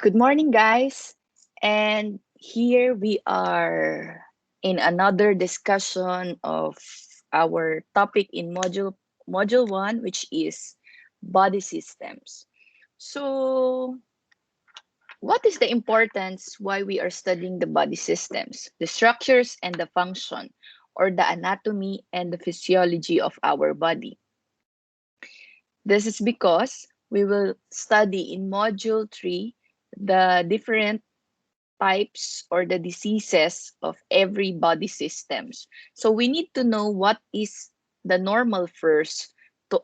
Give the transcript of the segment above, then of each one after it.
Good morning, guys. And here we are in another discussion of our topic in module 1, which is body systems. So, what is the importance why we are studying the body systems, the structures and the function, or the anatomy and the physiology of our body? This is because we will study in module 3 the different types or the diseases of every body systems. So we need to know what is the normal first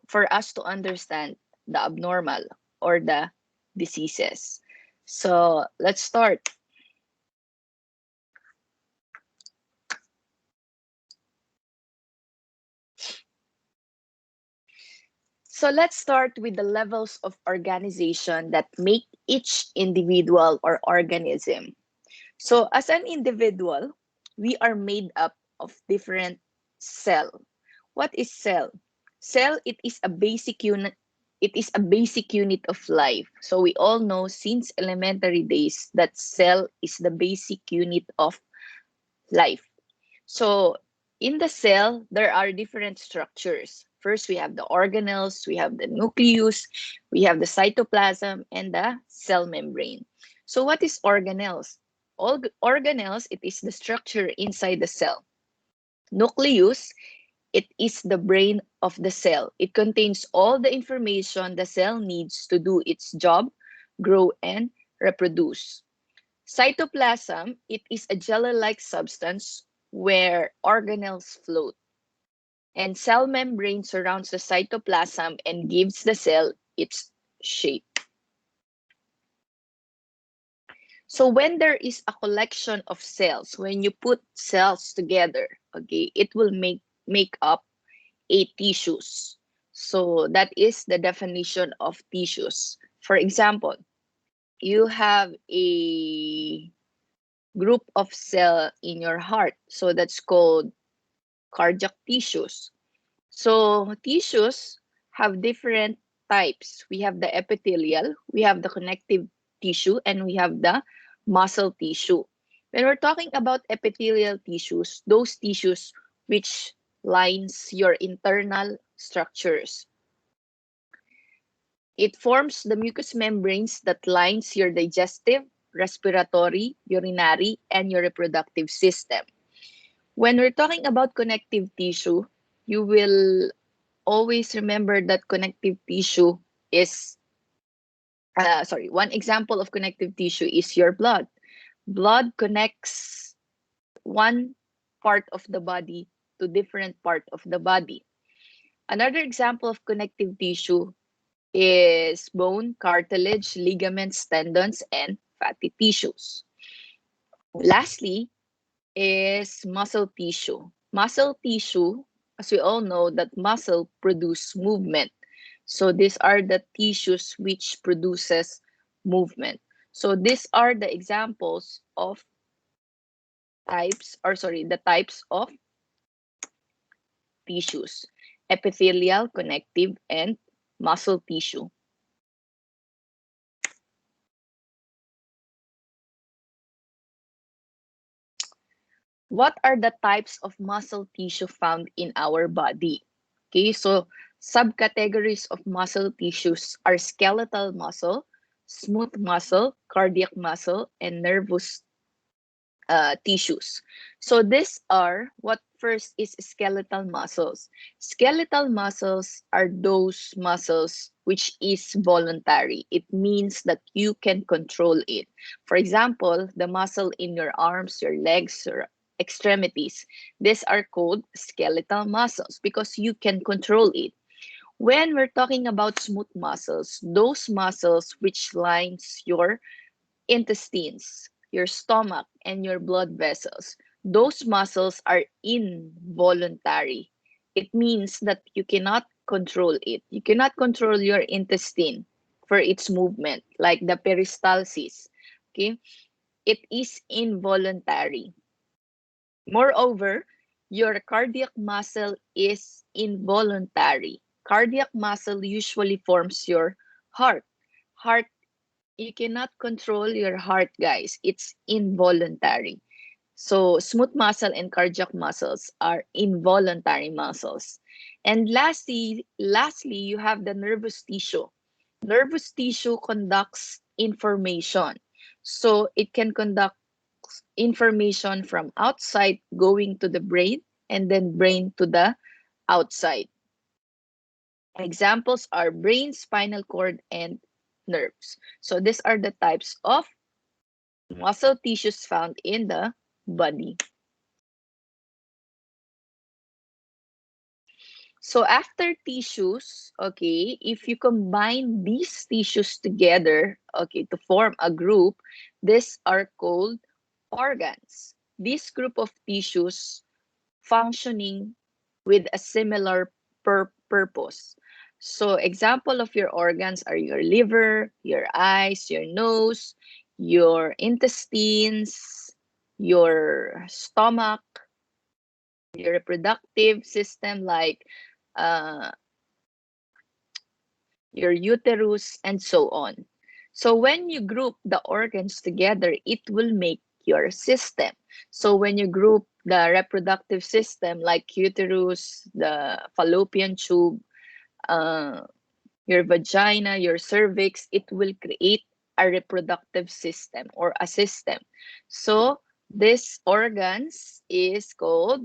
for us to understand the abnormal or the diseases. So let's start. So let's start with the levels of organization that make each individual or organism. So as an individual, we are made up of different cell. What is cell? Cell, it is a basic unit. It is a basic unit of life. So we all know since elementary days that cell is the basic unit of life. So in the cell, there are different structures. First, we have the organelles, we have the nucleus, we have the cytoplasm, and the cell membrane. So what is organelles? Organelles, it is the structure inside the cell. Nucleus, it is the brain of the cell. It contains all the information the cell needs to do its job, grow, and reproduce. Cytoplasm, it is a jelly-like substance where organelles float. And cell membrane surrounds the cytoplasm and gives the cell its shape. So when there is a collection of cells, when you put cells together, okay, it will make up a tissues. So that is the definition of tissues. For example, you have a group of cell in your heart. So that's called cardiac tissues. So tissues have different types. We have the epithelial, we have the connective tissue, and we have the muscle tissue. When we're talking about epithelial tissues, those tissues which lines your internal structures. It forms the mucous membranes that lines your digestive, respiratory, urinary, and your reproductive system. When we're talking about connective tissue, you will always remember that connective tissue is, one example of connective tissue is your blood. Blood connects one part of the body to different part of the body. Another example of connective tissue is bone, cartilage, ligaments, tendons, and fatty tissues. Lastly, is muscle tissue. Muscle tissue, as we all know, that muscle produce movement. So these are the tissues which produces movement. So these are the examples of the types of tissues: epithelial, connective, and muscle tissue. What are the types of muscle tissue found in our body? Okay, so subcategories of muscle tissues are skeletal muscle, smooth muscle, cardiac muscle, and nervous tissues. So these are what first is skeletal muscles. Skeletal muscles are those muscles which is voluntary. It means that you can control it. For example, the muscle in your arms, your legs, your extremities. These are called skeletal muscles because you can control it. When we're talking about smooth muscles, those muscles which lines your intestines, your stomach, and your blood vessels. Those muscles are involuntary. It means that you cannot control it. You cannot control your intestine for its movement, like the peristalsis. Okay? It is involuntary. Moreover, your cardiac muscle is involuntary. Cardiac muscle usually forms your heart. Heart you cannot control your heart, guys. It's involuntary. So smooth muscle and cardiac muscles are involuntary muscles. And lastly, you have the nervous tissue. Nervous tissue conducts information. So it can conduct information from outside going to the brain and then brain to the outside. Examples are brain, spinal cord, and nerves. So these are the types of muscle tissues found in the body. So after tissues, okay, if you combine these tissues together, okay, to form a group, these are called organs. This group of tissues functioning with a similar purpose. So example of your organs are your liver, your eyes, your nose, your intestines, your stomach, your reproductive system like uh, your uterus, and so on. So when you group the organs together, it will make your system. So when you group the reproductive system like uterus, the fallopian tube, uh, your vagina, your cervix, it will create a reproductive system or a system. So this organs is called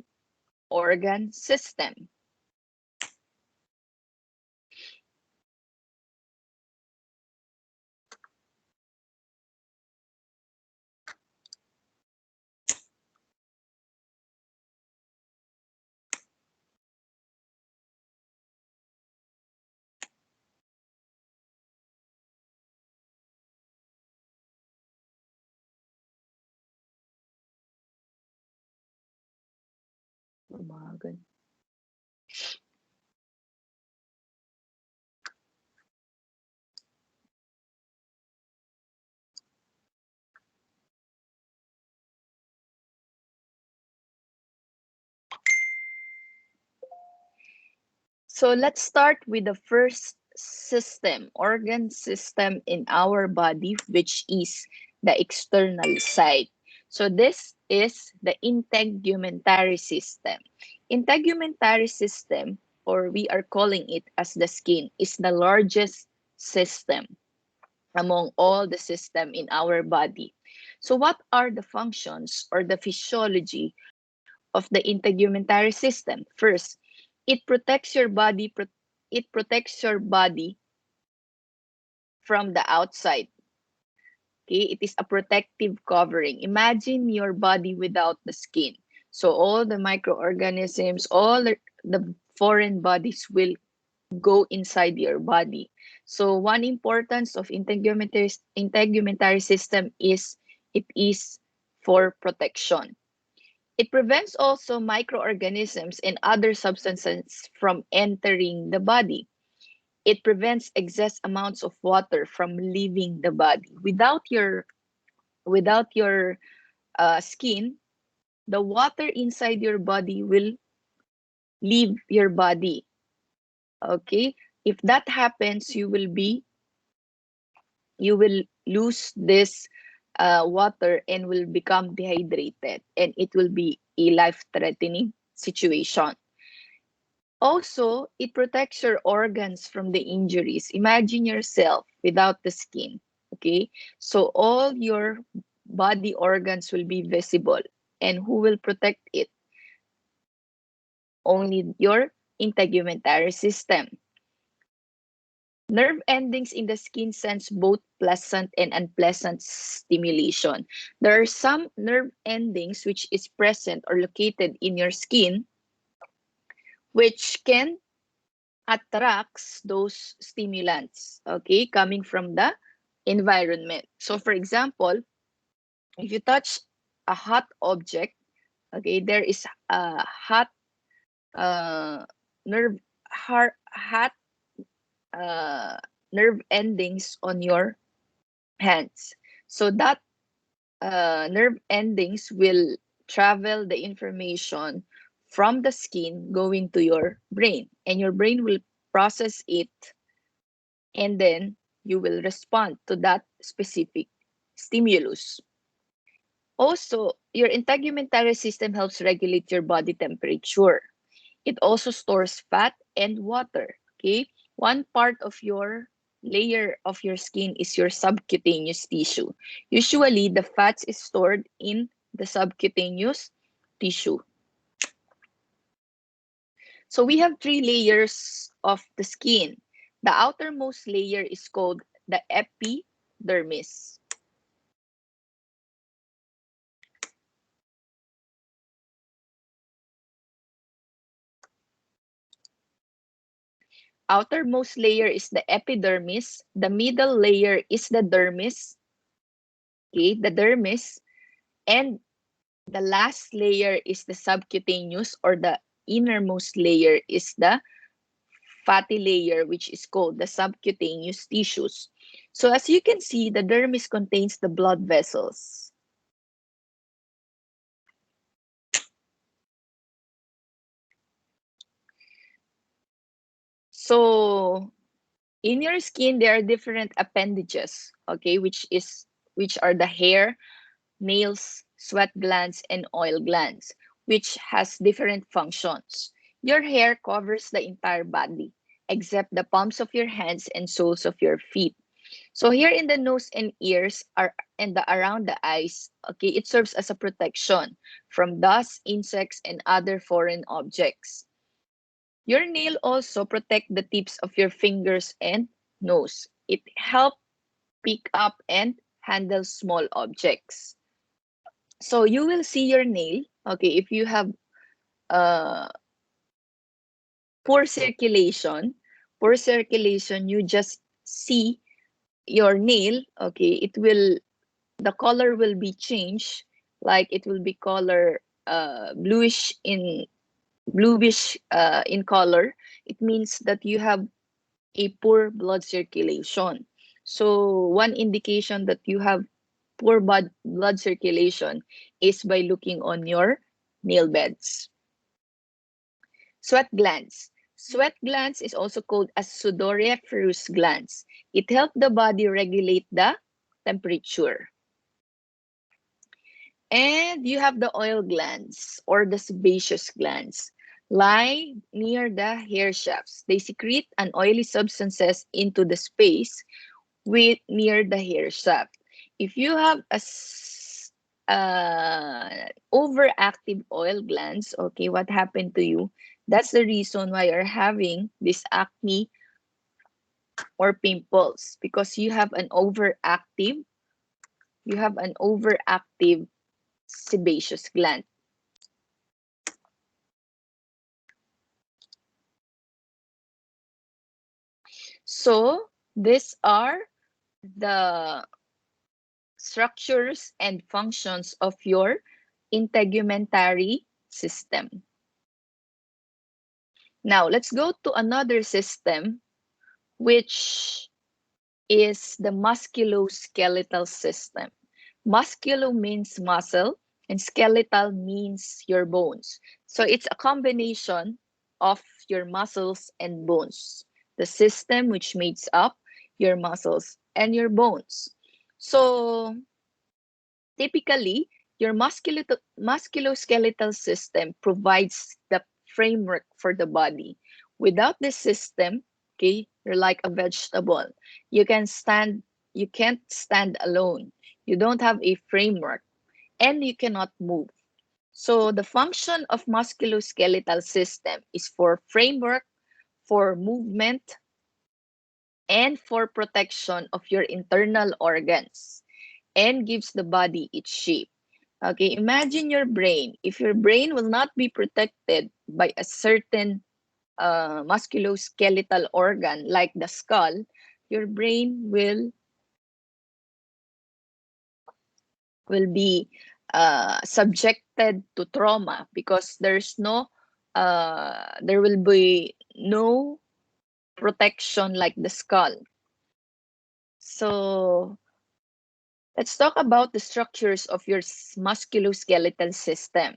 organ system. Umagan. So let's start with the first system, organ system in our body, which is the external side. So this is the integumentary system. Integumentary system, or we are calling it as the skin, is the largest system among all the system in our body. So what are the functions or the physiology of the integumentary system? First, it protects your body. It protects your body from the outside. Okay, it is a protective covering. Imagine your body without the skin. So all the microorganisms, all the foreign bodies will go inside your body. So one importance of integumentary system is it is for protection. It prevents also microorganisms and other substances from entering the body. It prevents excess amounts of water from leaving the body. Without your skin, the water inside your body will leave your body. Okay? If that happens, you will lose this water and will become dehydrated, and it will be a life-threatening situation. Also, it protects your organs from the injuries. Imagine yourself without the skin, okay? So all your body organs will be visible. And who will protect it? Only your integumentary system. Nerve endings in the skin sense both pleasant and unpleasant stimulation. There are some nerve endings which is present or located in your skin which can attracts those stimulants, okay, coming from the environment. So for example, if you touch a hot object, okay, there is a hot uh, nerve hot uh, nerve endings on your hands. So that nerve endings will travel the information from the skin going to your brain, and your brain will process it and then you will respond to that specific stimulus. Also, your integumentary system helps regulate your body temperature. It also stores fat and water. Okay, one part of your layer of your skin is your subcutaneous tissue. Usually, the fats is stored in the subcutaneous tissue. So we have three layers of the skin. The outermost layer is called the epidermis. Outermost layer is the epidermis. The middle layer is the dermis. Okay, the dermis. And the last layer is the subcutaneous, or the innermost layer is the fatty layer, which is called the subcutaneous tissues. So as you can see, the dermis contains the blood vessels. So in your skin, there are different appendages, okay, which are the hair, nails, sweat glands, and oil glands, which has different functions. Your hair covers the entire body, except the palms of your hands and soles of your feet. So here in the nose and ears are and around the eyes, okay, it serves as a protection from dust, insects, and other foreign objects. Your nail also protect the tips of your fingers and nose. It help pick up and handle small objects. So you will see your nail, okay, if you have uh, poor circulation, you just see your nail, okay, the color will be changed, like it will be color bluish in color. It means that you have a poor blood circulation. So one indication that you have poor blood circulation is by looking on your nail beds. Sweat glands. Sweat glands is also called as sudoriferous glands. It helps the body regulate the temperature. And you have the oil glands or the sebaceous glands. Lie near the hair shafts. They secrete an oily substances into the space near the hair shaft. If you have overactive oil glands, okay, what happened to you? That's the reason why you're having this acne or pimples, because you have an overactive sebaceous gland. So these are the structures and functions of your integumentary system. Now let's go to another system, which is the musculoskeletal system. Musculo means muscle and skeletal means your bones. So it's a combination of your muscles and bones. The system which makes up your muscles and your bones. So typically, your musculoskeletal system provides the framework for the body. Without this system, okay, you're like a vegetable. You can't stand alone. You don't have a framework and you cannot move. So the function of musculoskeletal system is for framework, for movement, and for protection of your internal organs, and gives the body its shape. Okay, imagine your brain. If your brain will not be protected by a certain musculoskeletal organ like the skull, your brain will be subjected to trauma, because there will be no protection like the skull. So let's talk about the structures of your musculoskeletal system.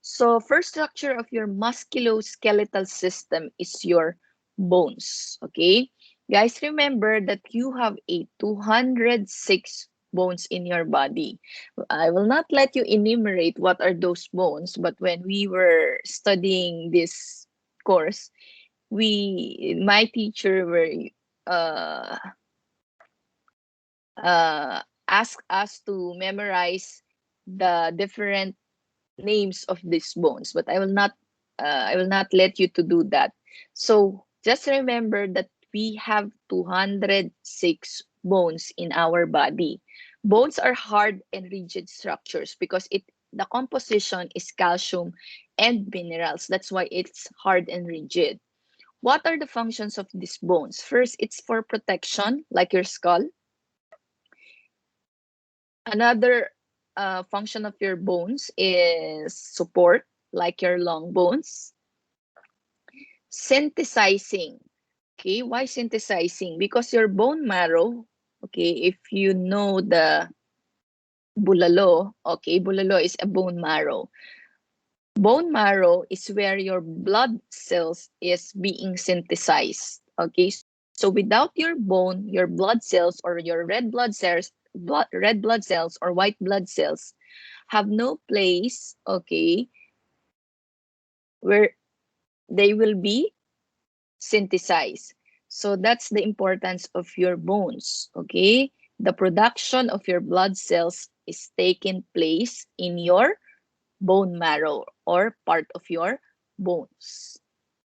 So first structure of your musculoskeletal system is your bones, okay? Guys, remember that you have a 206 bones in your body. I will not let you enumerate what are those bones, but when we were studying this course, my teacher were uh, asked us to memorize the different names of these bones, but I will not let you to do that. So just remember that we have 206 bones in our body. Bones are hard and rigid structures because the composition is calcium and minerals. That's why it's hard and rigid. What are the functions of these bones? First, it's for protection, like your skull. Another function of your bones is support, like your long bones. Synthesizing. Okay, why synthesizing? Because your bone marrow, okay, if you know the bulalo, okay, bulalo is a bone marrow. Bone marrow is where your blood cells is being synthesized. Okay, so without your bone, your blood cells or your red blood cells or white blood cells have no place, okay, where they will be synthesized. So that's the importance of your bones, okay? The production of your blood cells is taking place in your bone marrow or part of your bones.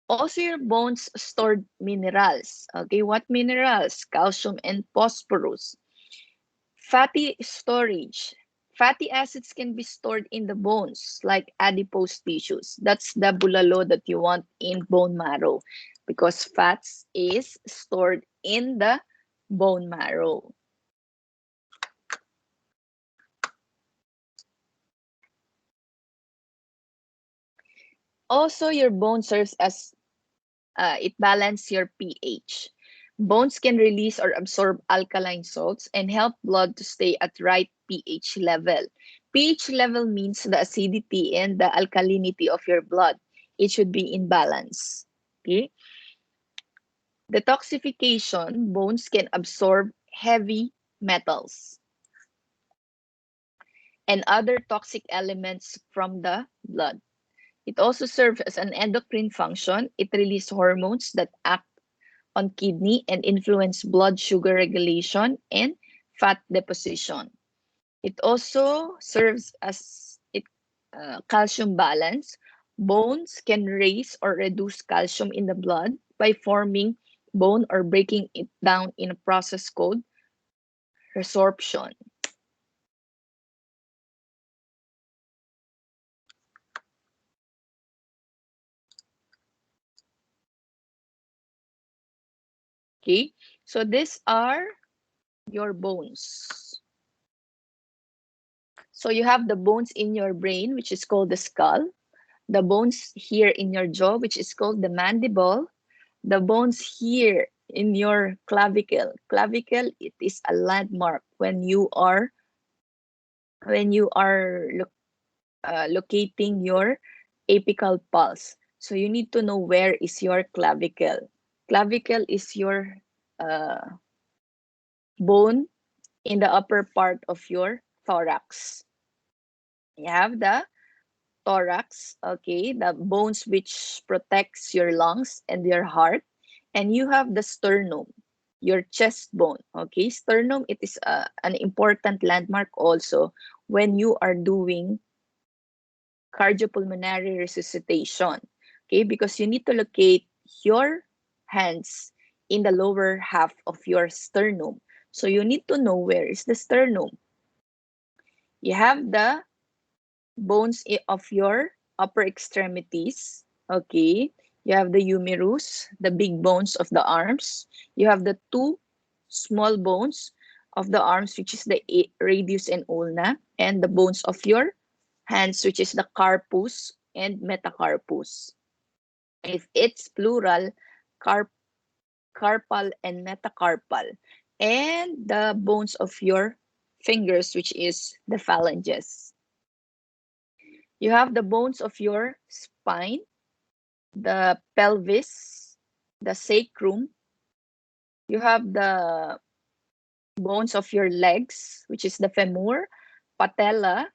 Also, your bones stored minerals. Okay, what minerals? Calcium and phosphorus. Fatty storage. Fatty acids can be stored in the bones, like adipose tissues. That's the bulalo that you want in bone marrow because fats is stored in the bone marrow. Also, your bone serves as it balances your pH. Bones can release or absorb alkaline salts and help blood to stay at right pH level. pH level means the acidity and the alkalinity of your blood. It should be in balance. Okay? Detoxification, bones can absorb heavy metals and other toxic elements from the blood. It also serves as an endocrine function. It releases hormones that act on kidney and influence blood sugar regulation and fat deposition. It also serves as calcium balance. Bones can raise or reduce calcium in the blood by forming bone or breaking it down in a process called resorption. Okay, so these are your bones. So you have the bones in your brain, which is called the skull, the bones here in your jaw, which is called the mandible, the bones here in your clavicle. Clavicle, it is a landmark when you are locating your apical pulse. So you need to know where is your clavicle. Clavicle is your uh, bone in the upper part of your thorax. You have the thorax, okay, the bones which protects your lungs and your heart, and you have the sternum, your chest bone, okay. Sternum, it is an important landmark also when you are doing cardiopulmonary resuscitation, okay, because you need to locate your hands in the lower half of your sternum. So you need to know where is the sternum. You have the bones of your upper extremities. Okay. You have the humerus, the big bones of the arms. You have the two small bones of the arms, which is the radius and ulna, and the bones of your hands, which is the carpus and metacarpus. If it's plural, carp carpal and metacarpal. And the bones of your fingers, which is the phalanges. You have the bones of your spine, the pelvis, the sacrum, You have the bones of your legs, which is the femur, patella,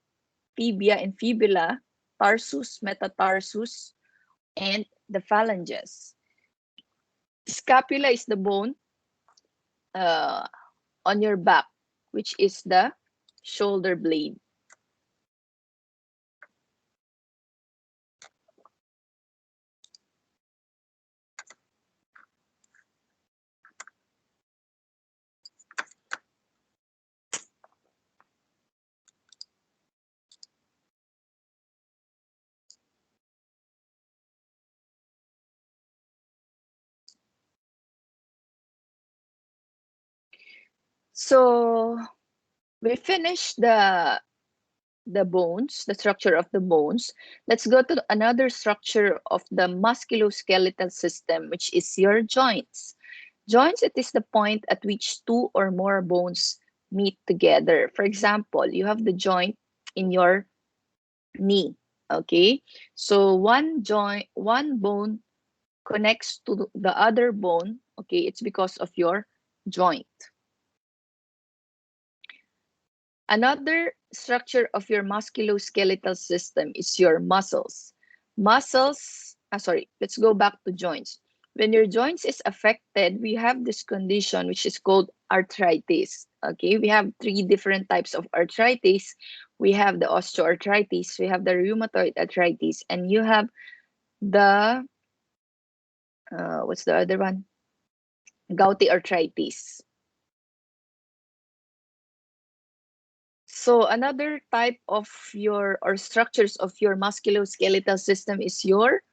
tibia and fibula, tarsus, metatarsus, and the phalanges. Scapula is the bone uh, on your back, which is the shoulder blade. So we finished the bones, the structure of the bones. Let's go to another structure of the musculoskeletal system, which is your joints. Joints, it is the point at which two or more bones meet together. For example, you have the joint in your knee. Okay, so one bone connects to the other bone. Okay, it's because of your joint. Another structure of your musculoskeletal system is your muscles. Let's go back to joints. When your joints is affected, we have this condition which is called arthritis. Okay, we have three different types of arthritis. We have the osteoarthritis, we have the rheumatoid arthritis, and you have the what's the other one? Gouty arthritis. So another type of your or structures of your musculoskeletal system is your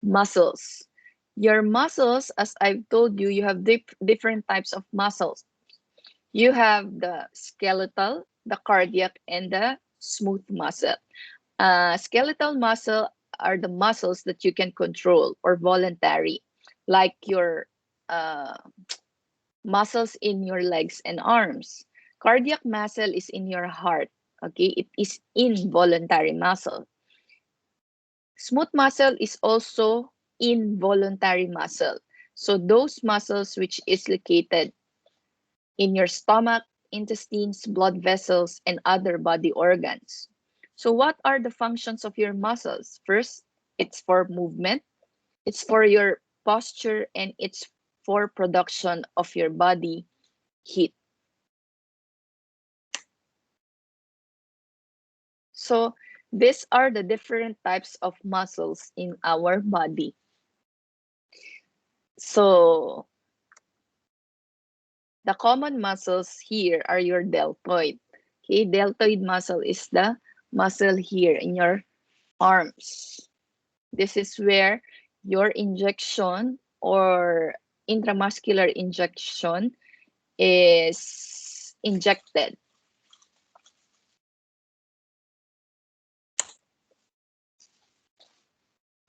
muscles. Your muscles, as I've told you, you have different types of muscles. You have the skeletal, the cardiac, and the smooth muscle. Skeletal muscle are the muscles that you can control or voluntary, like your uh, muscles in your legs and arms. Cardiac muscle is in your heart. Okay, it is involuntary muscle. Smooth muscle is also involuntary muscle. So those muscles which is located in your stomach, intestines, blood vessels, and other body organs. So what are the functions of your muscles? First, it's for movement, it's for your posture, and it's for production of your body heat. So these are the different types of muscles in our body. So the common muscles here are your deltoid. Okay, deltoid muscle is the muscle here in your arms. This is where your injection or intramuscular injection is injected.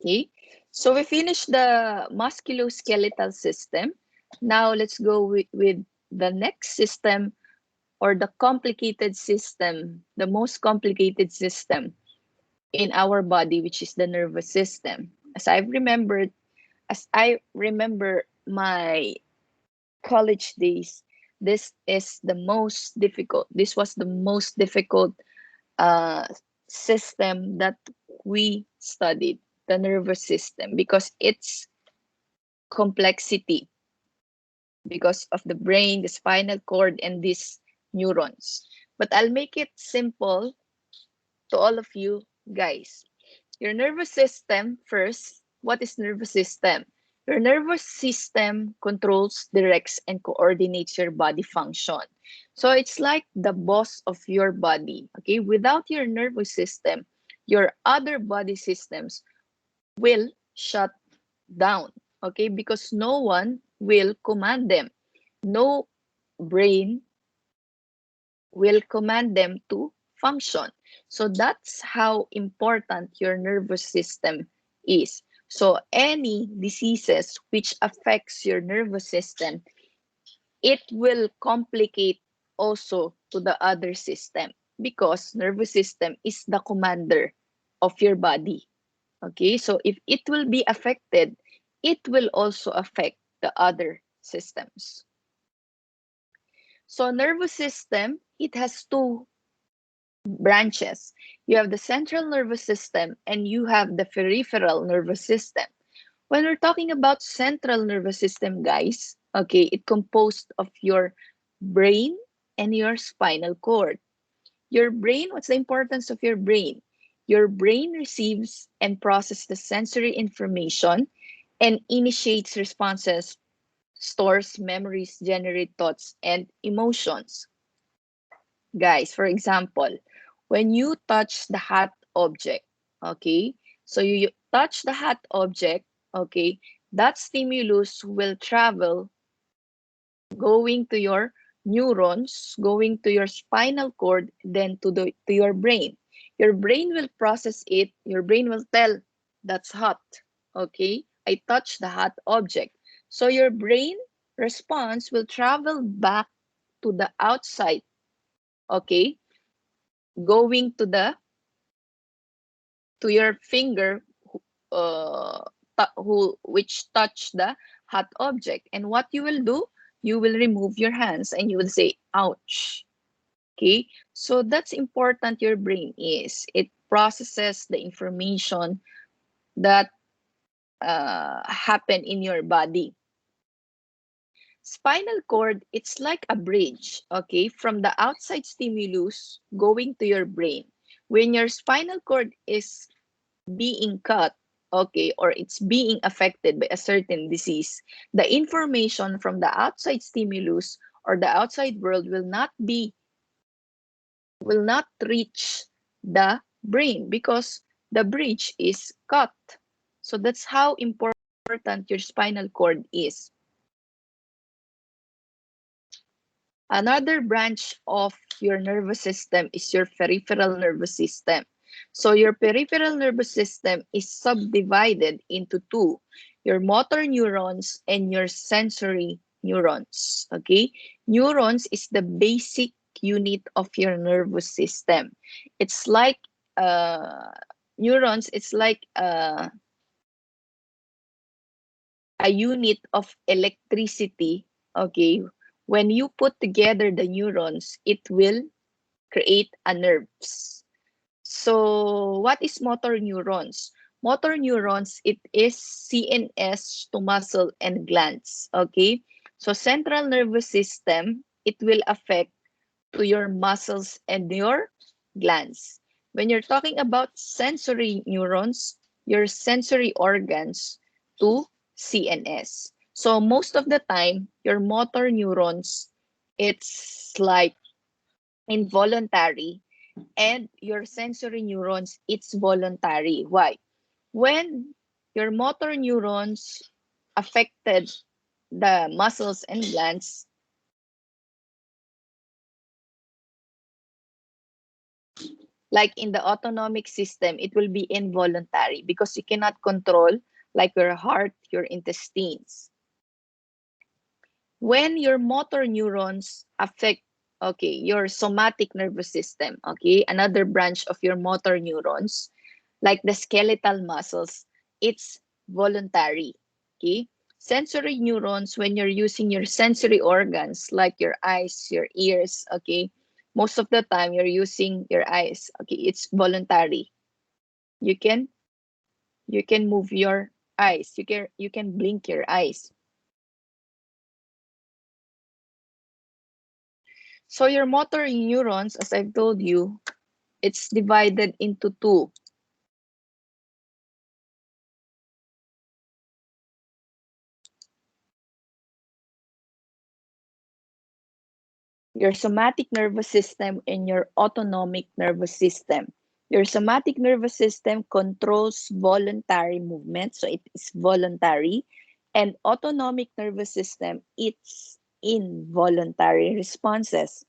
Okay, so we finished the musculoskeletal system. Now let's go with the next system or the complicated system, the most complicated system in our body, which is the nervous system. As I remember my college days, this was the most difficult uh, system that we studied, the nervous system, because its complexity, because of the brain, the spinal cord, and these neurons. But I'll make it simple to all of you guys. Your nervous system, first, what is nervous system? Your nervous system controls, directs, and coordinates your body function. So it's like the boss of your body. Okay, without your nervous system, your other body systems will shut down. Okay, because no one will command them. No brain will command them to function. So that's how important your nervous system is. So any diseases which affects your nervous system, it will complicate also to the other system because nervous system is the commander of your body. Okay, so if it will be affected, it will also affect the other systems. So nervous system, it has two branches. You have the central nervous system and you have the peripheral nervous system. When we're talking about central nervous system, guys, okay, it composed of your brain and your spinal cord. Your brain, what's the importance of your brain? Your brain receives and processes the sensory information and initiates responses, stores memories, generate thoughts, and emotions. Guys, for example, when you touch the hot object, okay, so you touch the hot object, okay, that stimulus will travel going to your neurons, going to your spinal cord, then to your brain. Your brain will process it. Your brain will tell that's hot. Okay, I touched the hot object. So your brain response will travel back to the outside. Okay, going to your finger, uh, which touch the hot object. And what you will do, you will remove your hands and you will say, ouch. Okay, so that's important. Your brain is, it processes the information that happen in your body. Spinal cord, it's like a bridge, okay, from the outside stimulus going to your brain. When your spinal cord is being cut, okay, or it's being affected by a certain disease, the information from the outside stimulus or the outside world will not reach the brain because the bridge is cut. So that's how important your spinal cord is. Another branch of your nervous system is your peripheral nervous system. So your peripheral nervous system is subdivided into two, your motor neurons and your sensory neurons. Okay, neurons is the basic unit of your nervous system. It's like neurons, it's like a unit of electricity. Okay, when you put together the neurons, it will create a nerves. So what is motor neurons? Motor neurons, it is CNS to muscle and glands. Okay, so central nervous system, it will affect to your muscles and your glands. When you're talking about sensory neurons, your sensory organs to CNS. So most of the time, your motor neurons, it's like involuntary, and your sensory neurons, it's voluntary. Why? When your motor neurons affected the muscles and glands, like in the autonomic system, it will be involuntary because you cannot control like your heart, your intestines. When your motor neurons affect, okay, your somatic nervous system, okay, another branch of your motor neurons, like the skeletal muscles, it's voluntary, okay? Sensory neurons, when you're using your sensory organs, like your eyes, your ears, okay, most of the time you're using your eyes, okay, it's voluntary. You can move your eyes, you can blink your eyes. So your motor neurons, as I've told you, it's divided into two. Your somatic nervous system and your autonomic nervous system. Your somatic nervous system controls voluntary movement, so it is voluntary, and autonomic nervous system, it's involuntary responses.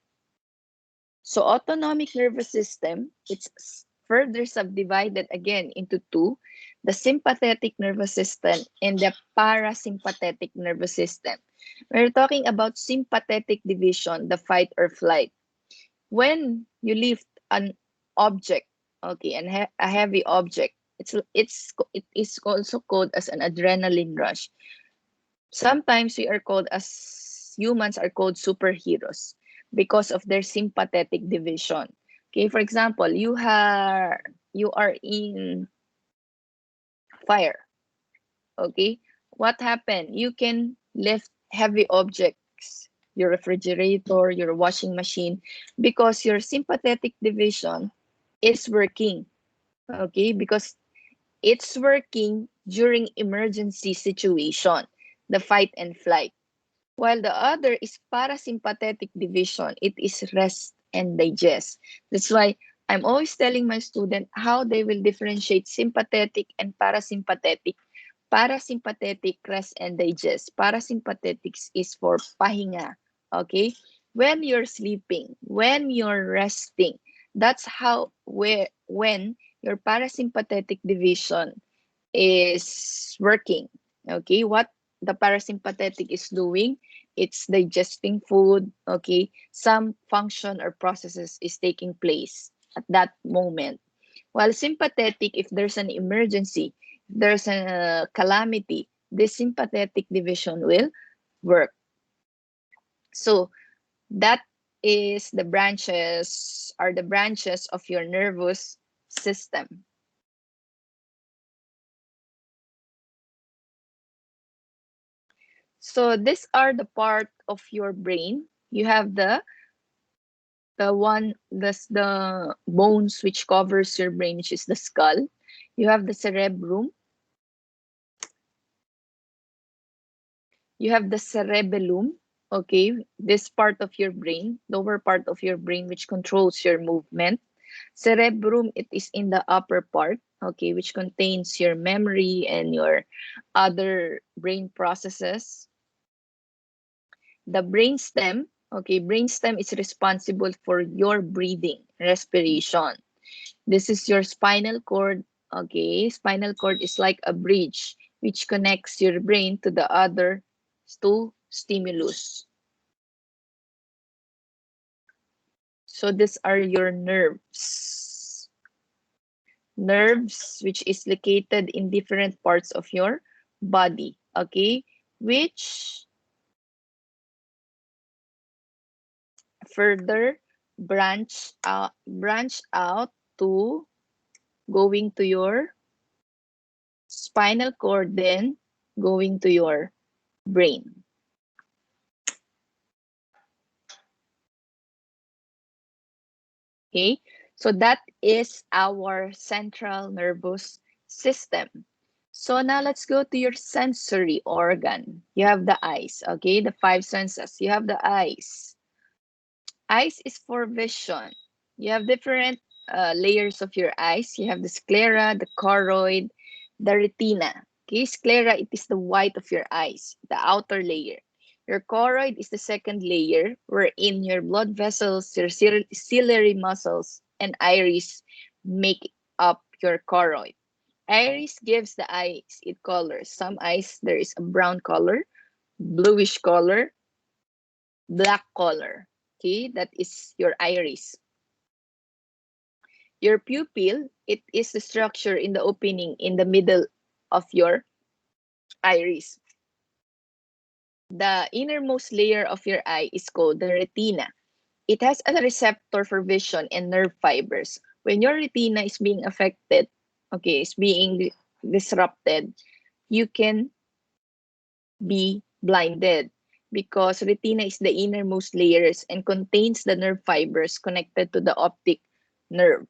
So autonomic nervous system, it's further subdivided again into two, the sympathetic nervous system and the parasympathetic nervous system. We're talking about sympathetic division, the fight or flight. When you lift an object, okay, and a heavy object, it is also called as an adrenaline rush. Sometimes we are called as humans are called superheroes. because of their sympathetic division. Okay, for example, you are in fire. Okay, what happened? You can lift heavy objects, your refrigerator, your washing machine, because your sympathetic division is working. Okay, because it's working during emergency situation, the fight and flight. While the other is parasympathetic division, it is rest and digest. That's why I'm always telling my student how they will differentiate sympathetic and parasympathetic. Parasympathetic, rest and digest. Parasympathetics is for pahinga. Okay? When you're sleeping, when you're resting, that's how when your parasympathetic division is working. Okay? What the parasympathetic is doing, it's digesting food. Okay? Some function or processes is taking place at that moment. While sympathetic, if there's an emergency, there's a calamity, this sympathetic division will work. So that is the branches of your nervous system. So these are the part of your brain. You have the bones which covers your brain, which is the skull. You have the cerebrum. You have the cerebellum. Okay, this part of your brain, lower part of your brain, which controls your movement. Cerebrum, it is in the upper part, okay, which contains your memory and your other brain processes. The brainstem, okay, brainstem is responsible for your breathing, respiration. This is your spinal cord, okay. Spinal cord is like a bridge which connects your brain to the other two stimulus. So these are your nerves. Nerves, which is located in different parts of your body, okay, which further branch out to going to your spinal cord, then going to your brain. Okay, so that is our central nervous system. So now let's go to your sensory organ. You have the eyes, okay, the five senses. You have the eyes. Eyes is for vision. You have different layers of your eyes. You have the sclera, the choroid, the retina. Okay, sclera, it is the white of your eyes, the outer layer. Your choroid is the second layer, wherein your blood vessels, your ciliary muscles, and iris make up your choroid. Iris gives the eyes its colors. Some eyes, there is a brown color, bluish color, black color. Okay, that is your iris. Your pupil, it is the structure in the opening in the middle of your iris. The innermost layer of your eye is called the retina. It has a receptor for vision and nerve fibers. When your retina is being affected, okay, is being disrupted, you can be blinded because retina is the innermost layers and contains the nerve fibers connected to the optic nerve.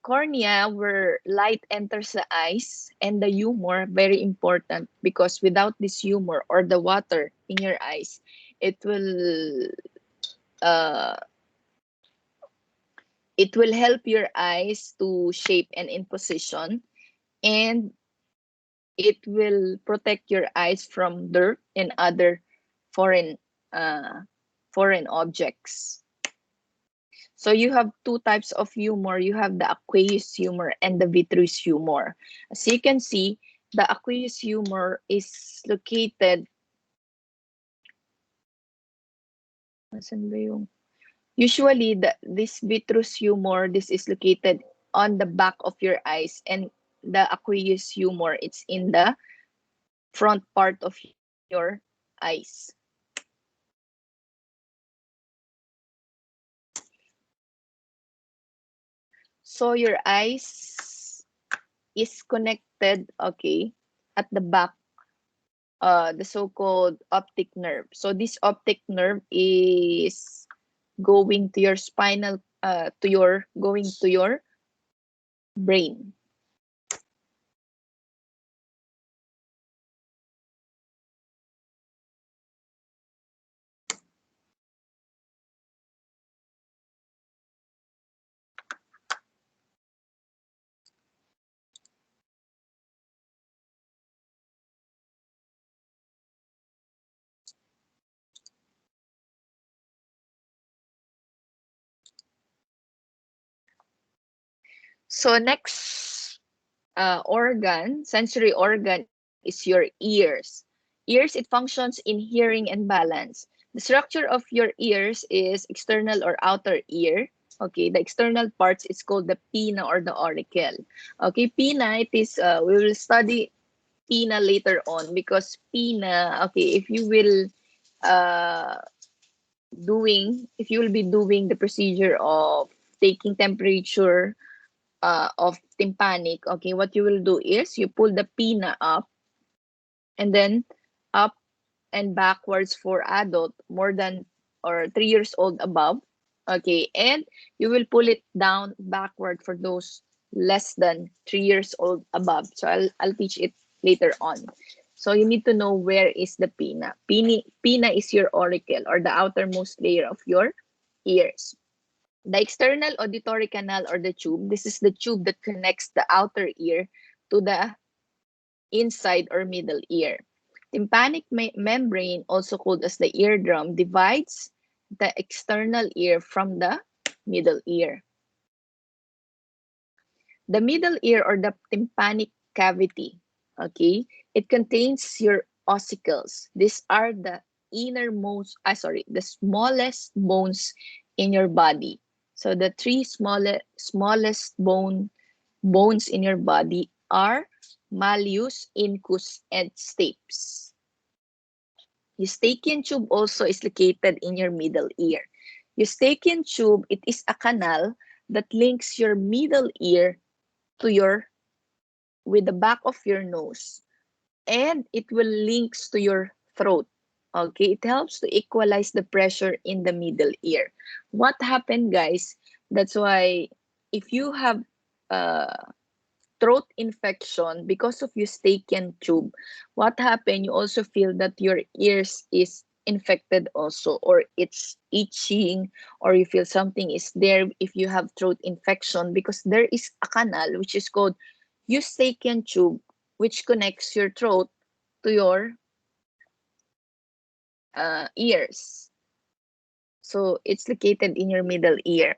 Cornea, where light enters the eyes, and the humor, very important because without this humor or the water in your eyes, it will uh, it will help your eyes to shape and in position, and it will protect your eyes from dirt and other foreign uh, foreign objects. So you have two types of humor. You have the aqueous humor and the vitreous humor. As you can see, the aqueous humor is located. Usually, this vitreous humor, this is located on the back of your eyes, and the aqueous humor, it's in the front part of your eyes. So your eyes is connected, okay, at the back, the so-called optic nerve. So this optic nerve is going to your spinal, going to your brain. So next sensory organ is your ears. Ears, it functions in hearing and balance. The structure of your ears is external or outer ear. Okay, the external parts is called the pinna or the auricle. Okay, pinna, it is, we will study pinna later on because pinna, okay, uh, if you will be doing the procedure of taking temperature of tympanic, okay, what you will do is you pull the pinna up and then up and backwards for adult more than or 3 years old above, okay, and you will pull it down backward for those less than 3 years old above. So I'll teach it later on. So you need to know where is the pinna. Pinna is your auricle or the outermost layer of your ears. The external auditory canal or the tube, this is the tube that connects the outer ear to the inside or middle ear. Tympanic membrane, also called as the eardrum, divides the external ear from the middle ear. The middle ear or the tympanic cavity, okay, it contains your ossicles. These are the the smallest bones in your body. So the three smallest bones in your body are malleus, incus, and stapes. Eustachian tube also is located in your middle ear. Eustachian tube, it is a canal that links your middle ear to your with the back of your nose, and it will links to your throat. Okay, it helps to equalize the pressure in the middle ear. What happened, guys? That's why if you have uh, throat infection because of eustachian tube, what happened? You also feel that your ears is infected also, or it's itching, or you feel something is there if you have throat infection because there is a canal which is called eustachian tube, which connects your throat to your ears. So it's located in your middle ear.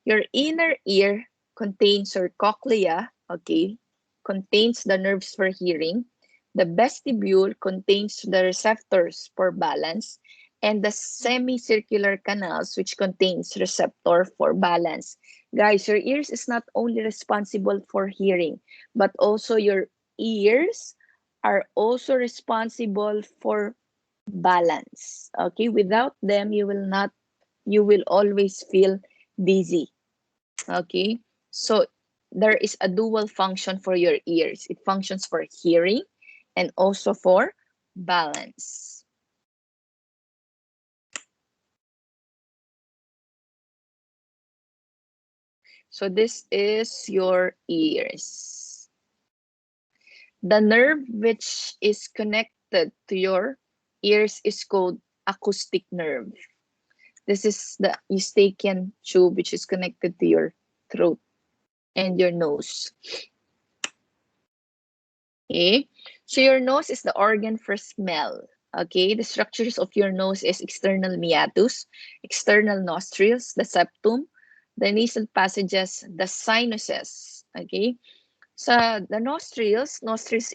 Your inner ear contains your cochlea, okay, contains the nerves for hearing. The vestibule contains the receptors for balance, and the semicircular canals, which contains receptor for balance. Guys, your ears is not only responsible for hearing, but also your ears are also responsible for balance. Okay, without them, you will always feel dizzy. Okay, so there is a dual function for your ears. It functions for hearing and also for balance. So this is your ears. The nerve which is connected to your ears is called acoustic nerve. This is the eustachian tube which is connected to your throat and your nose. Okay, so your nose is the organ for smell. Okay, the structures of your nose is external meatus, external nostrils, the septum, the nasal passages, the sinuses. Okay, so the nostrils,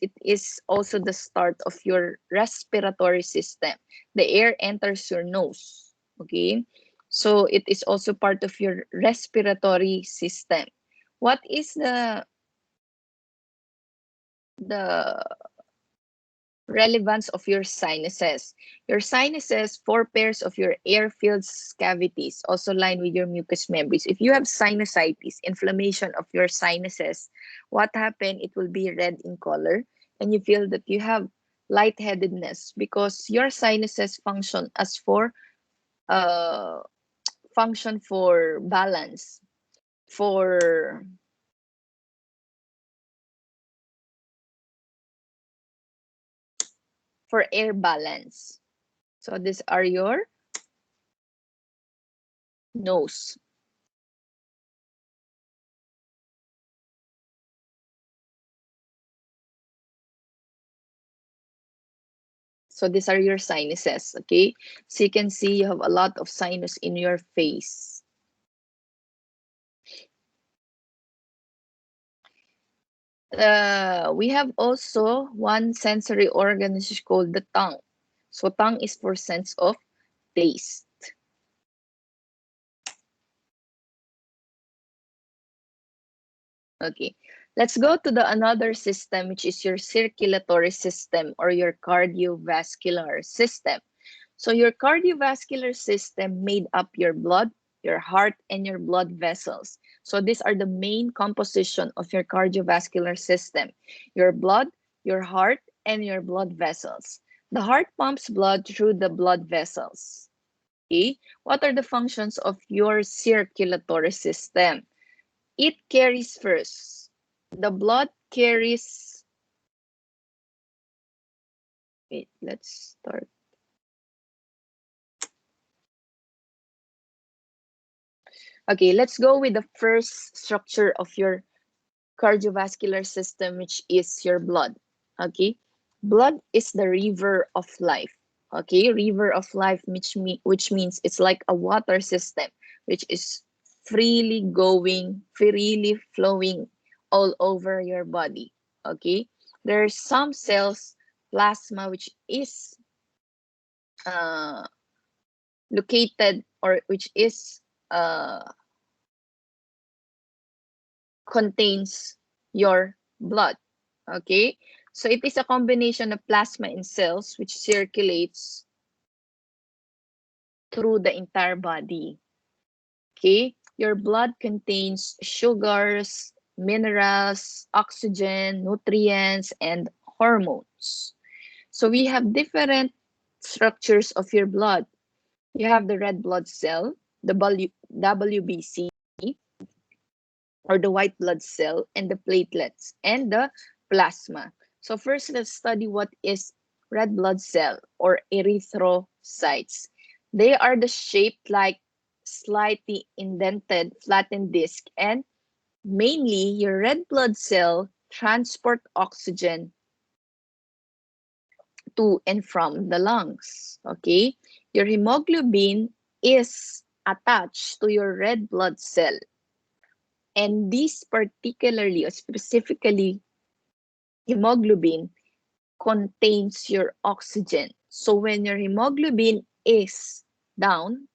it is also the start of your respiratory system. The air enters your nose. Okay, so it is also part of your respiratory system. What is the relevance of your sinuses. Your sinuses, 4 pairs of your air-filled cavities, also line with your mucous membranes. If you have sinusitis, inflammation of your sinuses, what happened? It will be red in color, and you feel that you have lightheadedness because your sinuses uh function for balance, for air balance. So these are your nose. So these are your sinuses, okay? So you can see you have a lot of sinus in your face. We have also one sensory organ which is called the tongue. So tongue is for sense of taste. Okay, let's go to the another system, which is your circulatory system or your cardiovascular system. So your cardiovascular system made up your blood, your heart, and your blood vessels. So these are the main composition of your cardiovascular system: your blood, your heart, and your blood vessels. The heart pumps blood through the blood vessels. Okay, what are the functions of your circulatory system? It carries first. The blood carries. Wait, let's start. Okay, let's go with the first structure of your cardiovascular system, which is your blood. Okay, blood is the river of life. Okay, river of life, which means it's like a water system, which is freely going, freely flowing all over your body. Okay, there's some cells, plasma, which is uh, located, or which is contains your blood. Okay, so it is a combination of plasma and cells which circulates through the entire body. Okay, your blood contains sugars, minerals, oxygen, nutrients, and hormones. So we have different structures of your blood. You have the red blood cell, the WBC, or the white blood cell, and the platelets, and the plasma. So first, let's study what is red blood cell or erythrocytes. They are the shaped like slightly indented flattened disc, and mainly your red blood cell transport oxygen to and from the lungs. Okay, your hemoglobin is attached to your red blood cell, and this particularly or specifically hemoglobin contains your oxygen. So when your hemoglobin is down,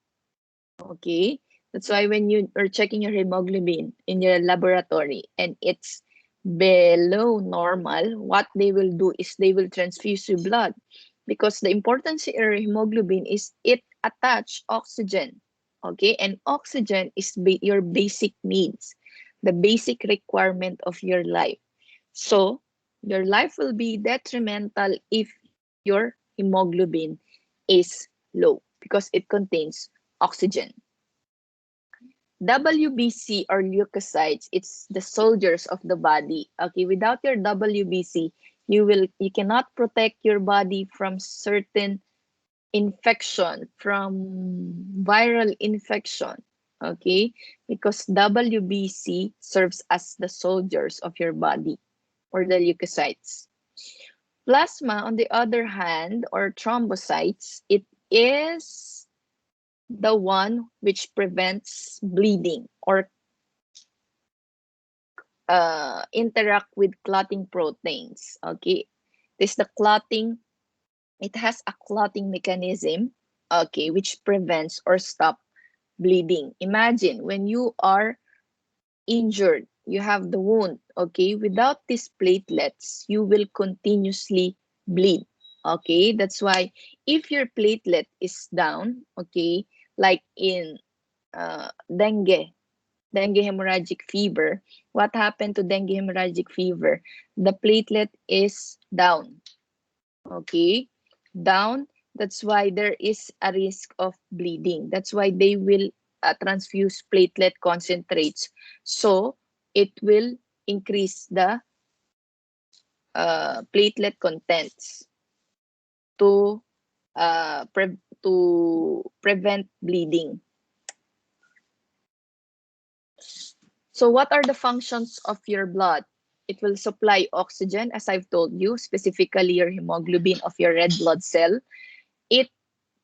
okay, that's why when you are checking your hemoglobin in your laboratory and it's below normal, what they will do is they will transfuse your blood, because the importance of your hemoglobin is it attach oxygen. Okay, and oxygen is your basic needs, the basic requirement of your life. So your life will be detrimental if your hemoglobin is low because it contains oxygen. WBC or leukocytes, it's the soldiers of the body. Okay, without your WBC, you cannot protect your body from certain infection, from viral infection. Okay, because WBC serves as the soldiers of your body, or the leukocytes. Plasma, on the other hand, or thrombocytes, it is the one which prevents bleeding or interact with clotting proteins. Okay, this the clotting. It has a clotting mechanism. Okay, which prevents or stop bleeding. Imagine when you are injured, you have the wound. Okay, without these platelets, you will continuously bleed. Okay, that's why if your platelet is down, okay, like in dengue hemorrhagic fever, what happened to dengue hemorrhagic fever? The platelet is down, okay, down. That's why there is a risk of bleeding. That's why they will transfuse platelet concentrates. So it will increase the platelet contents to to prevent bleeding. So what are the functions of your blood? It will supply oxygen, as I've told you, specifically your hemoglobin of your red blood cell. It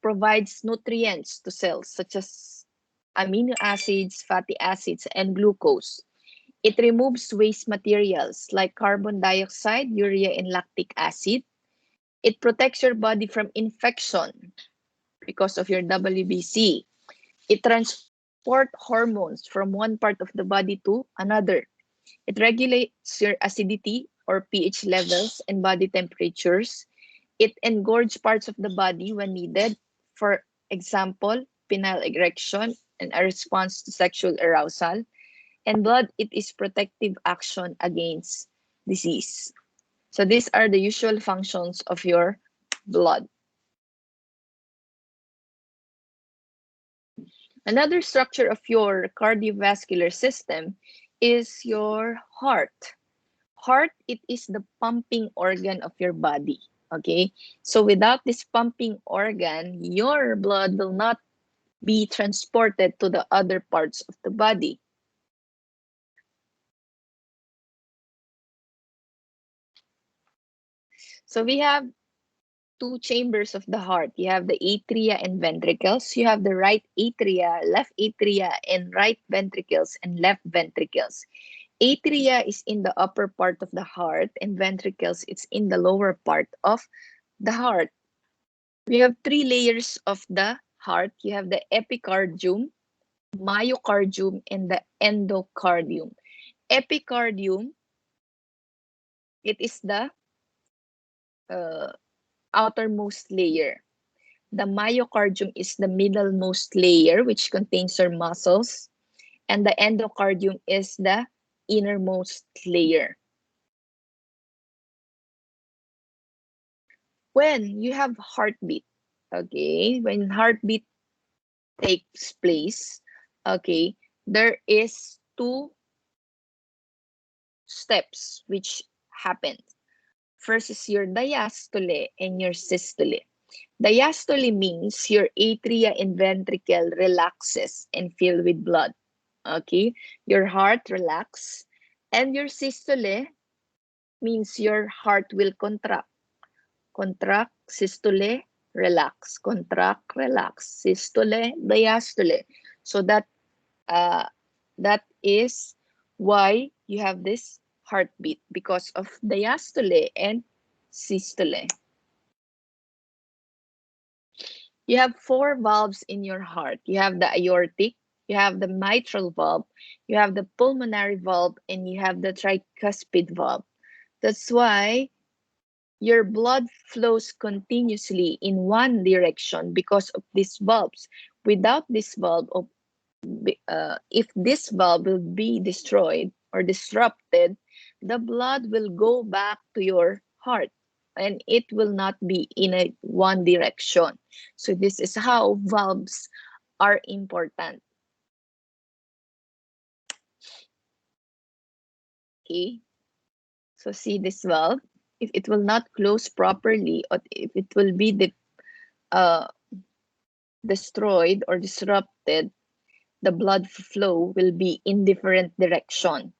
provides nutrients to cells such as amino acids, fatty acids, and glucose. It removes waste materials like carbon dioxide, urea, and lactic acid. It protects your body from infection because of your WBC. It transports hormones from one part of the body to another. It regulates your acidity or pH levels and body temperatures. It engorges parts of the body when needed. For example, penile erection and a response to sexual arousal. And blood, it is protective action against disease. So these are the usual functions of your blood. Another structure of your cardiovascular system is your heart. Heart, it is the pumping organ of your body. Okay, so without this pumping organ, your blood will not be transported to the other parts of the body. So we have two chambers of the heart. You have the atria and ventricles. You have the right atria, and right ventricles and left ventricles. Atria is in the upper part of the heart, and ventricles it's in the lower part of the heart. We have three layers of the heart. You have the epicardium, myocardium, and the endocardium. Epicardium, it is the uh, outermost layer. The myocardium is the middlemost layer, which contains your muscles, and the endocardium is the innermost layer. When you have heartbeat, okay, when heartbeat takes place, okay, there is two steps which happen. First is your diastole and your systole. Diastole means your atria and ventricle relaxes and fill with blood. Okay, your heart relax, and your systole means your heart will contract. Contract, systole, relax. Contract, relax. Systole, diastole. So uh, that is why you have this heartbeat, because of diastole and systole. You have four valves in your heart. You have the aortic, you have the mitral valve, you have the pulmonary valve, and you have the tricuspid valve. That's why your blood flows continuously in one direction because of these valves. Without this valve, if this valve will be destroyed or disrupted, the blood will go back to your heart and it will not be in a one direction. So this is how valves are important. Okay, so see this valve. If it will not close properly, or if it will be uh, destroyed or disrupted, the blood flow will be in different direction.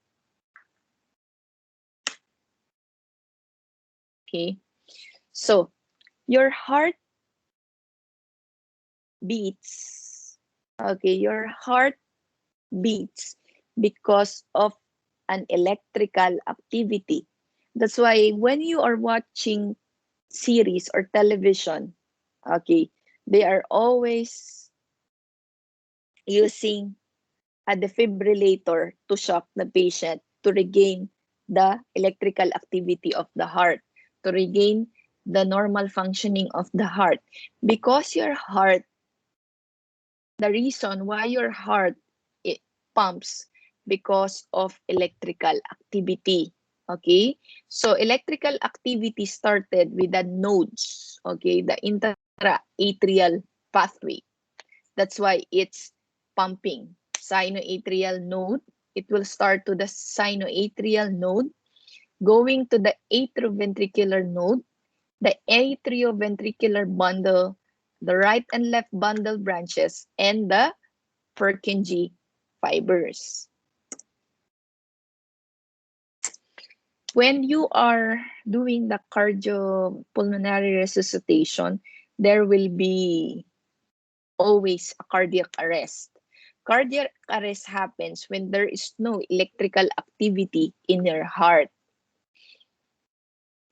Okay, so your heart beats. Okay, your heart beats because of an electrical activity. That's why when you are watching series or television, okay, they are always using a defibrillator to shock the patient to regain the electrical activity of the heart, to regain the normal functioning of the heart. Because your heart, the reason why your heart it pumps because of electrical activity. Okay, so electrical activity started with the nodes, okay, the intra-atrial pathway. That's why it's pumping. Sinoatrial node, it will start to the sinoatrial node, going to the atrioventricular node, the atrioventricular bundle, the right and left bundle branches, and the Purkinje fibers. When you are doing the cardiopulmonary resuscitation, there will be always a cardiac arrest. Cardiac arrest happens when there is no electrical activity in your heart.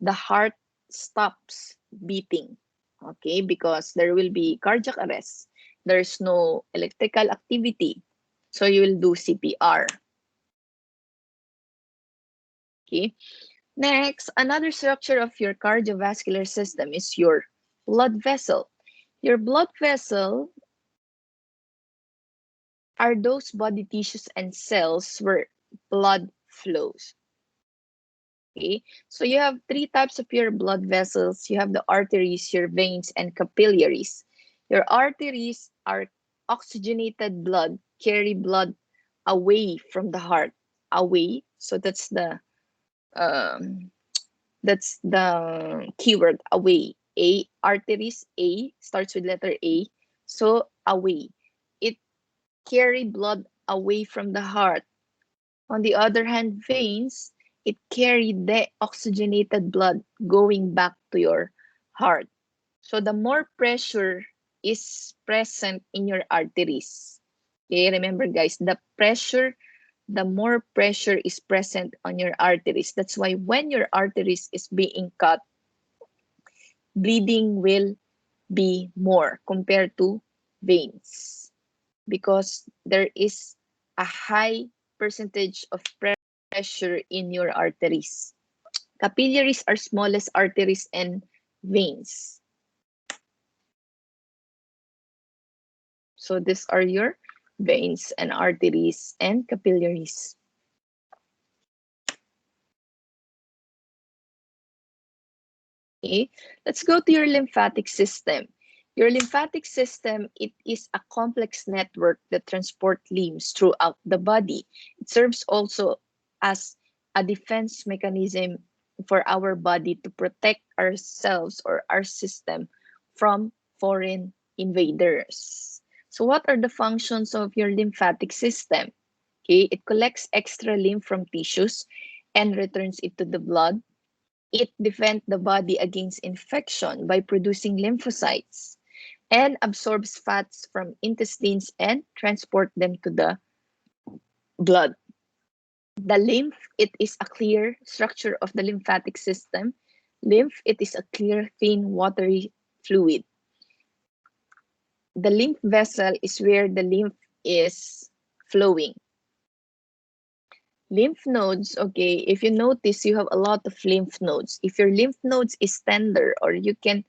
The heart stops beating, okay, because there will be cardiac arrest. There's no electrical activity, so you will do CPR. Okay. Next, another structure of your cardiovascular system is your blood vessel. Your blood vessel are those body tissues and cells where blood flows. Okay, so you have three types of your blood vessels. You have the arteries, your veins, and capillaries. Your arteries are oxygenated blood, carry blood away from the heart, away. So um, that's the keyword, away. A arteries, A starts with letter A, so away. It carry blood away from the heart. On the other hand, veins, it carry the oxygenated blood going back to your heart. So the more pressure is present in your arteries. Okay, remember guys, the more pressure is present on your arteries. That's why when your arteries is being cut, bleeding will be more compared to veins, because there is a high percentage of pressure in your arteries. Capillaries are smallest arteries and veins. So these are your veins and arteries and capillaries. Okay, let's go to your lymphatic system. Your lymphatic system, it is a complex network that transports lymph throughout the body. It serves also as a defense mechanism for our body to protect ourselves or our system from foreign invaders. So what are the functions of your lymphatic system? Okay, it collects extra lymph from tissues and returns it to the blood. It defends the body against infection by producing lymphocytes and absorbs fats from intestines and transport them to the blood. The lymph, it is a clear structure of the lymphatic system. Lymph, it is a clear, thin, watery fluid. The lymph vessel is where the lymph is flowing. Lymph nodes, okay, if you notice, you have a lot of lymph nodes. If your lymph nodes is tender, or you can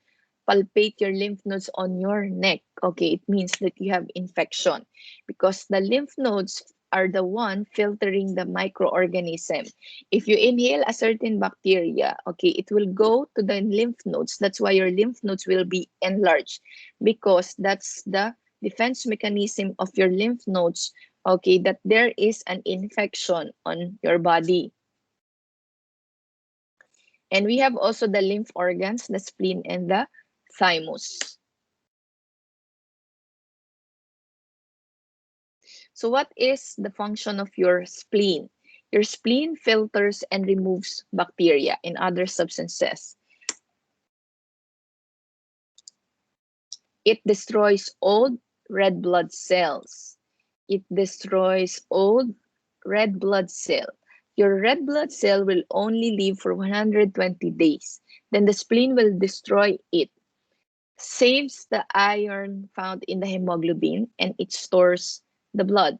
palpate your lymph nodes on your neck, okay, it means that you have infection, because the lymph nodes are the one filtering the microorganism. If you inhale a certain bacteria, okay, it will go to the lymph nodes. That's why your lymph nodes will be enlarged, because that's the defense mechanism of your lymph nodes, okay, that there is an infection on your body. And we have also the lymph organs, the spleen and the thymus. So what is the function of your spleen? Your spleen filters and removes bacteria and other substances. It destroys old red blood cells. It destroys old red blood cell. Your red blood cell will only live for 120 days. Then the spleen will destroy it. Saves the iron found in the hemoglobin, and it stores the blood.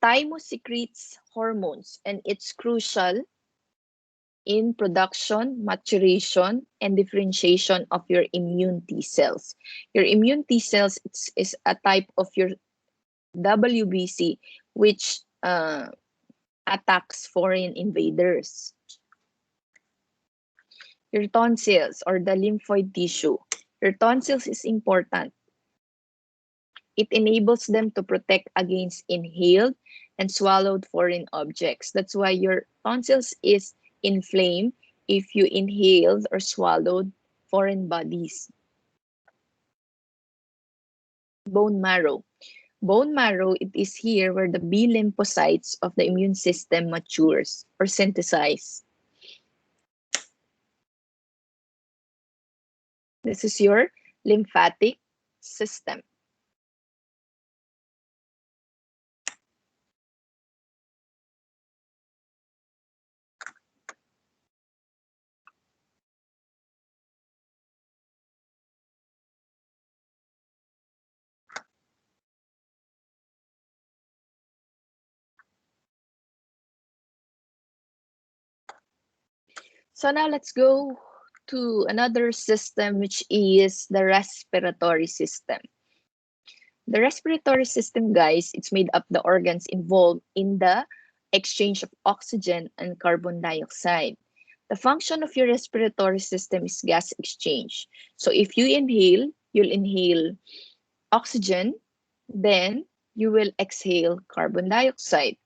Thymus secretes hormones, and it's crucial in production, maturation, and differentiation of your immune T cells. Your immune T cells is a type of your WBC, which attacks foreign invaders. Your tonsils or the lymphoid tissue. Your tonsils is important. It enables them to protect against inhaled and swallowed foreign objects. That's why your tonsils is inflamed if you inhaled or swallowed foreign bodies. Bone marrow. Bone marrow, it is here where the B lymphocytes of the immune system matures or synthesize. This is your lymphatic system. So now let's go to another system, which is the respiratory system. The respiratory system, guys, it's made up the organs involved in the exchange of oxygen and carbon dioxide. The function of your respiratory system is gas exchange. So if you inhale, you'll inhale oxygen, then you will exhale carbon dioxide.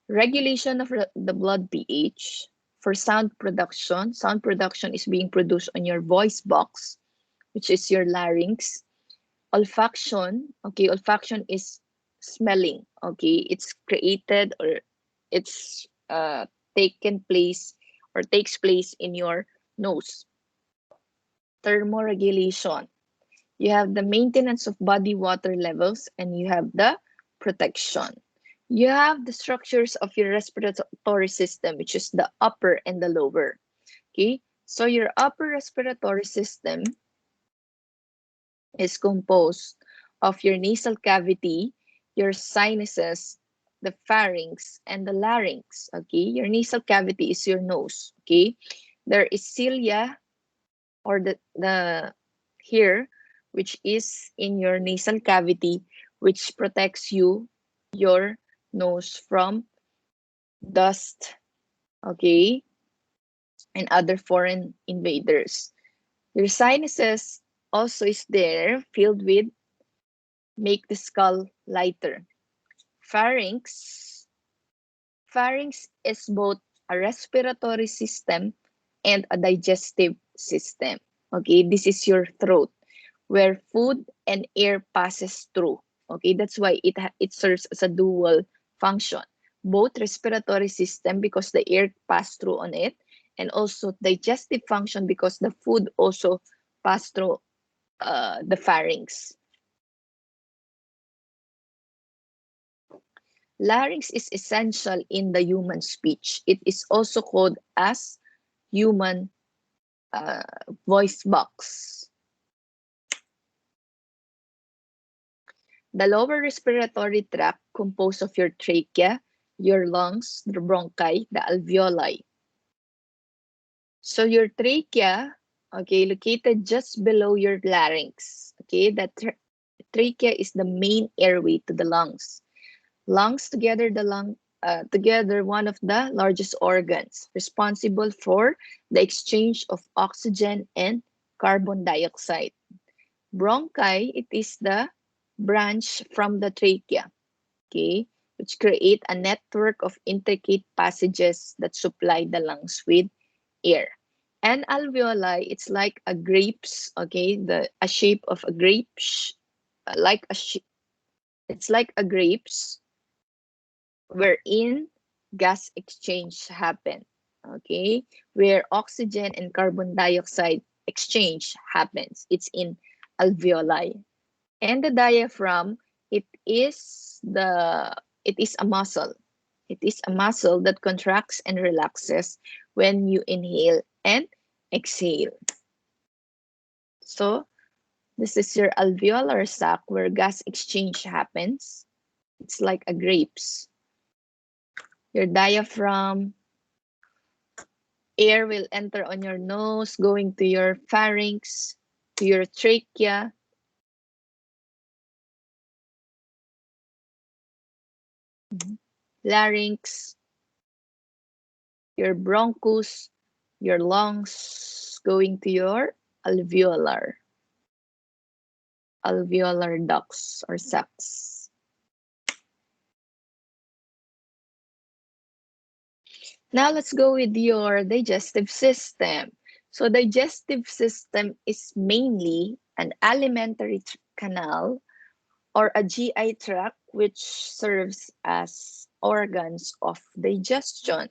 Regulation of the blood pH. For sound production is being produced on your voice box, which is your larynx. Olfaction, okay, olfaction is smelling, okay, it's created or it's taken place or takes place in your nose. Thermoregulation, you have the maintenance of body water levels and you have the protection. You have the structures of your respiratory system, which is the upper and the lower. Okay, so your upper respiratory system is composed of your nasal cavity, your sinuses, the pharynx, and the larynx. Okay, your nasal cavity is your nose. Okay, there is cilia or the here, which is in your nasal cavity, which protects your nose from dust, okay, and other foreign invaders. Your sinuses also is there, filled with make the skull lighter. Pharynx. Pharynx is both a respiratory system and a digestive system. Okay, this is your throat where food and air passes through. Okay, that's why it serves as a dual function. Both respiratory system because the air pass through on it, and also digestive function because the food also pass through the pharynx. Larynx is essential in the human speech. It is also called as human voice box. The lower respiratory tract composed of your trachea, your lungs, the bronchi, the alveoli. So your trachea, okay, located just below your larynx. Okay, the trachea is the main airway to the lungs. Lungs together one of the largest organs responsible for the exchange of oxygen and carbon dioxide. Bronchi, it is the branch from the trachea, okay, which create a network of intricate passages that supply the lungs with air. And alveoli, it's like a grapes, okay, a shape of a grape, like it's like a grapes wherein gas exchange happen, okay, where oxygen and carbon dioxide exchange happens. It's in alveoli. And the diaphragm, it is a muscle. It is a muscle that contracts and relaxes when you inhale and exhale. So this is your alveolar sac where gas exchange happens. It's like a grapes. Your diaphragm, Air will enter on your nose, going to your pharynx, to your trachea. Larynx, your bronchus, your lungs, going to your alveolar ducts or sacs. Now let's go with your digestive system. So digestive system is mainly an alimentary canal or a GI tract which serves as organs of digestion.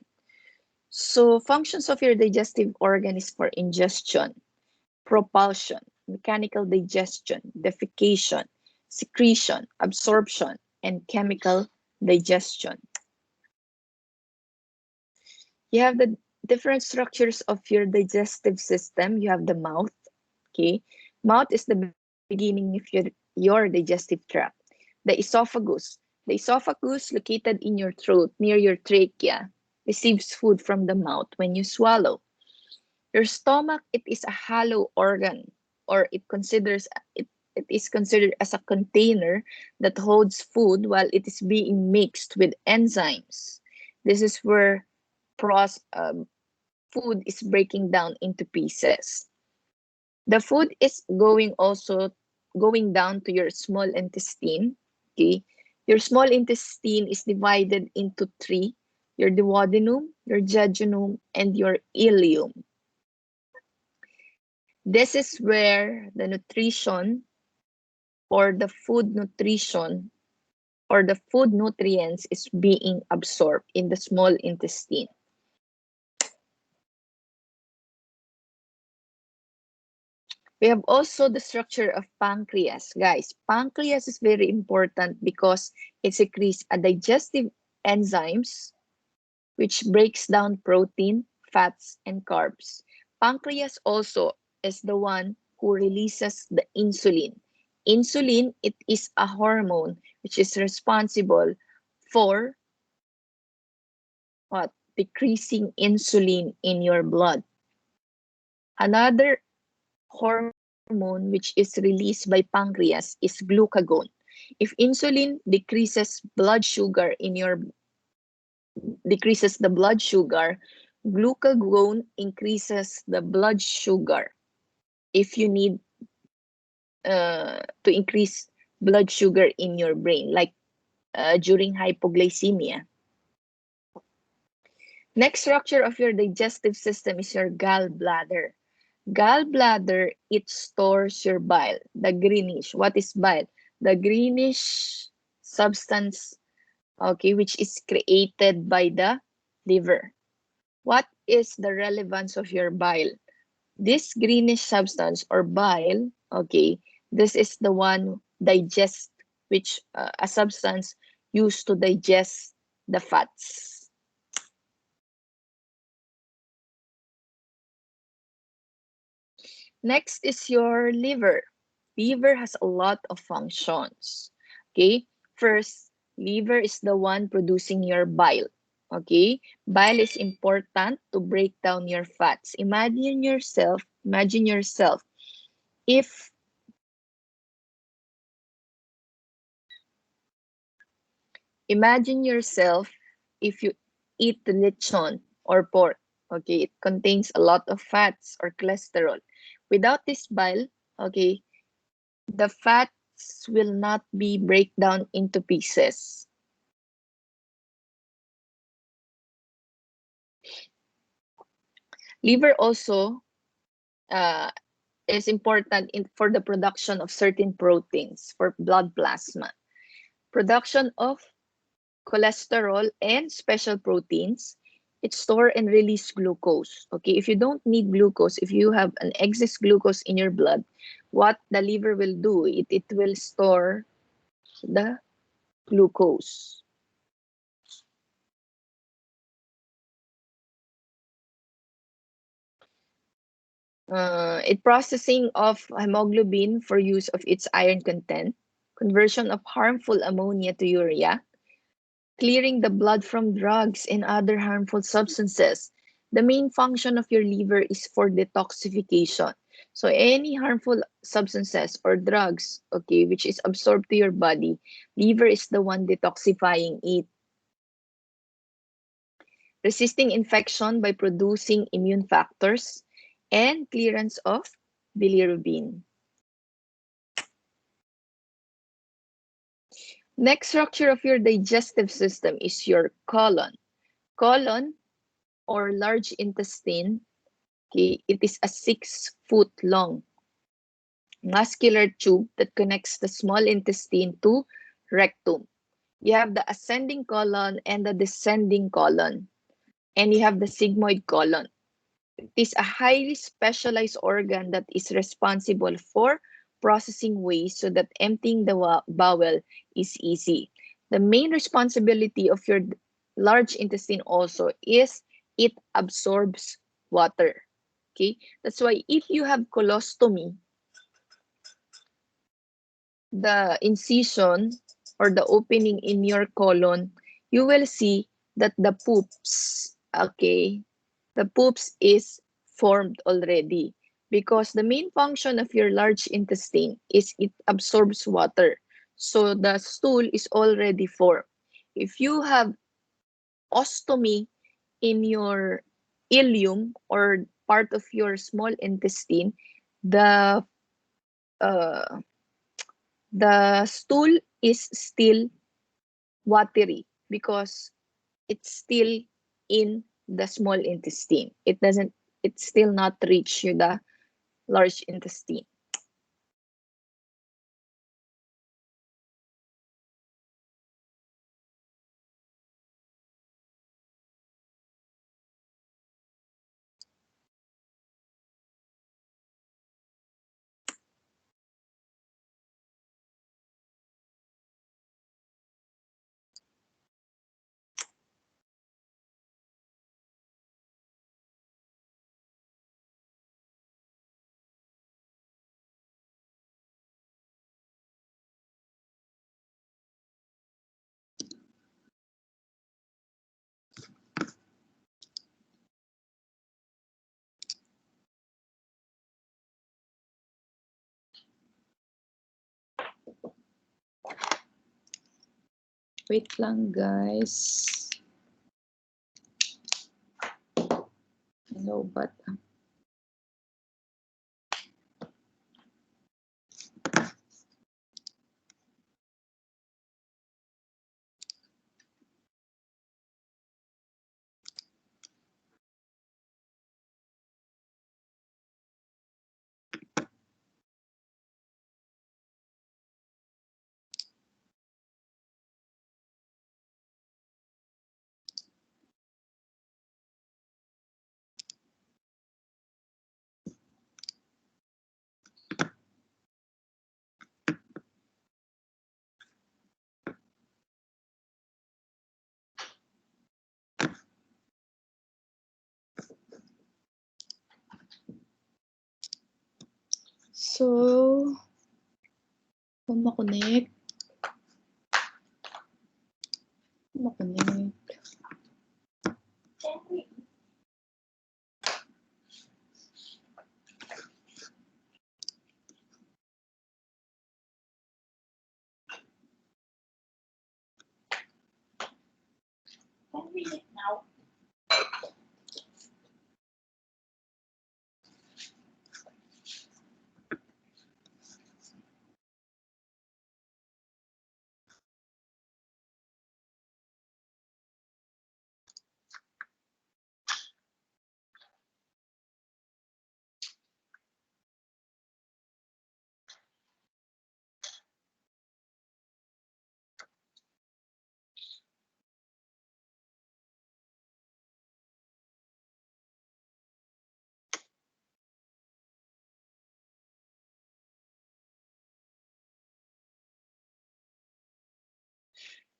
So functions of your digestive organ is for ingestion, propulsion, mechanical digestion, defecation, secretion, absorption, and chemical digestion. You have the different structures of your digestive system. You have the mouth, okay? Mouth is the beginning of your digestive tract. The esophagus located in your throat near your trachea receives food from the mouth when you swallow. Your stomach, it is a hollow organ, or it is considered as a container that holds food while it is being mixed with enzymes. This is where food is breaking down into pieces. The food is going down to your small intestine. Okay, your small intestine is divided into three: your duodenum, your jejunum, and your ileum. This is where the nutrition or the food nutrition or the food nutrients is being absorbed in the small intestine. We have also the structure of pancreas. Guys, pancreas is very important because it secretes a digestive enzymes which breaks down protein, fats, and carbs. Pancreas also is the one who releases the insulin. Insulin, it is a hormone which is responsible for what? Decreasing insulin in your blood. Another hormone which is released by pancreas is glucagon. If insulin decreases the blood sugar, glucagon increases the blood sugar. If you need to increase blood sugar in your brain, like during hypoglycemia. Next structure of your digestive system is your gallbladder. Gallbladder, it stores your bile, the greenish. What is bile? The greenish substance, okay, which is created by the liver. What is the relevance of your bile? This greenish substance or bile, okay, this is the one which a substance used to digest the fats. Next is your liver. Liver has a lot of functions. Okay, first, liver is the one producing your bile. Okay, bile is important to break down your fats. Imagine yourself if you eat lechon or pork. Okay, it contains a lot of fats or cholesterol. Without this bile, okay, the fats will not be break down into pieces. Liver also is important for the production of certain proteins for blood plasma. Production of cholesterol and special proteins. It store and release glucose. Okay, if you don't need glucose, if you have an excess glucose in your blood, what the liver will do, it will store the glucose. It processing of hemoglobin for use of its iron content, conversion of harmful ammonia to urea, clearing the blood from drugs and other harmful substances. The main function of your liver is for detoxification. So any harmful substances or drugs, okay, which is absorbed to your body, liver is the one detoxifying it. Resisting infection by producing immune factors and clearance of bilirubin. Next structure of your digestive system is your colon. Colon or large intestine, okay, it is a 6-foot long muscular tube that connects the small intestine to rectum. You have the ascending colon and the descending colon, and you have the sigmoid colon. It is a highly specialized organ that is responsible for processing waste so that emptying the bowel is easy. The main responsibility of your large intestine also is it absorbs water. Okay, that's why if you have colostomy, the incision or the opening in your colon, you will see that the poops, okay, the poops is formed already because the main function of your large intestine is it absorbs water. So the stool is already formed. If you have ostomy in your ileum or part of your small intestine, the uh, the stool is still watery because it's still in the small intestine. It's still not reach the large intestine. Wait lang guys. Hello, but so kung makonek.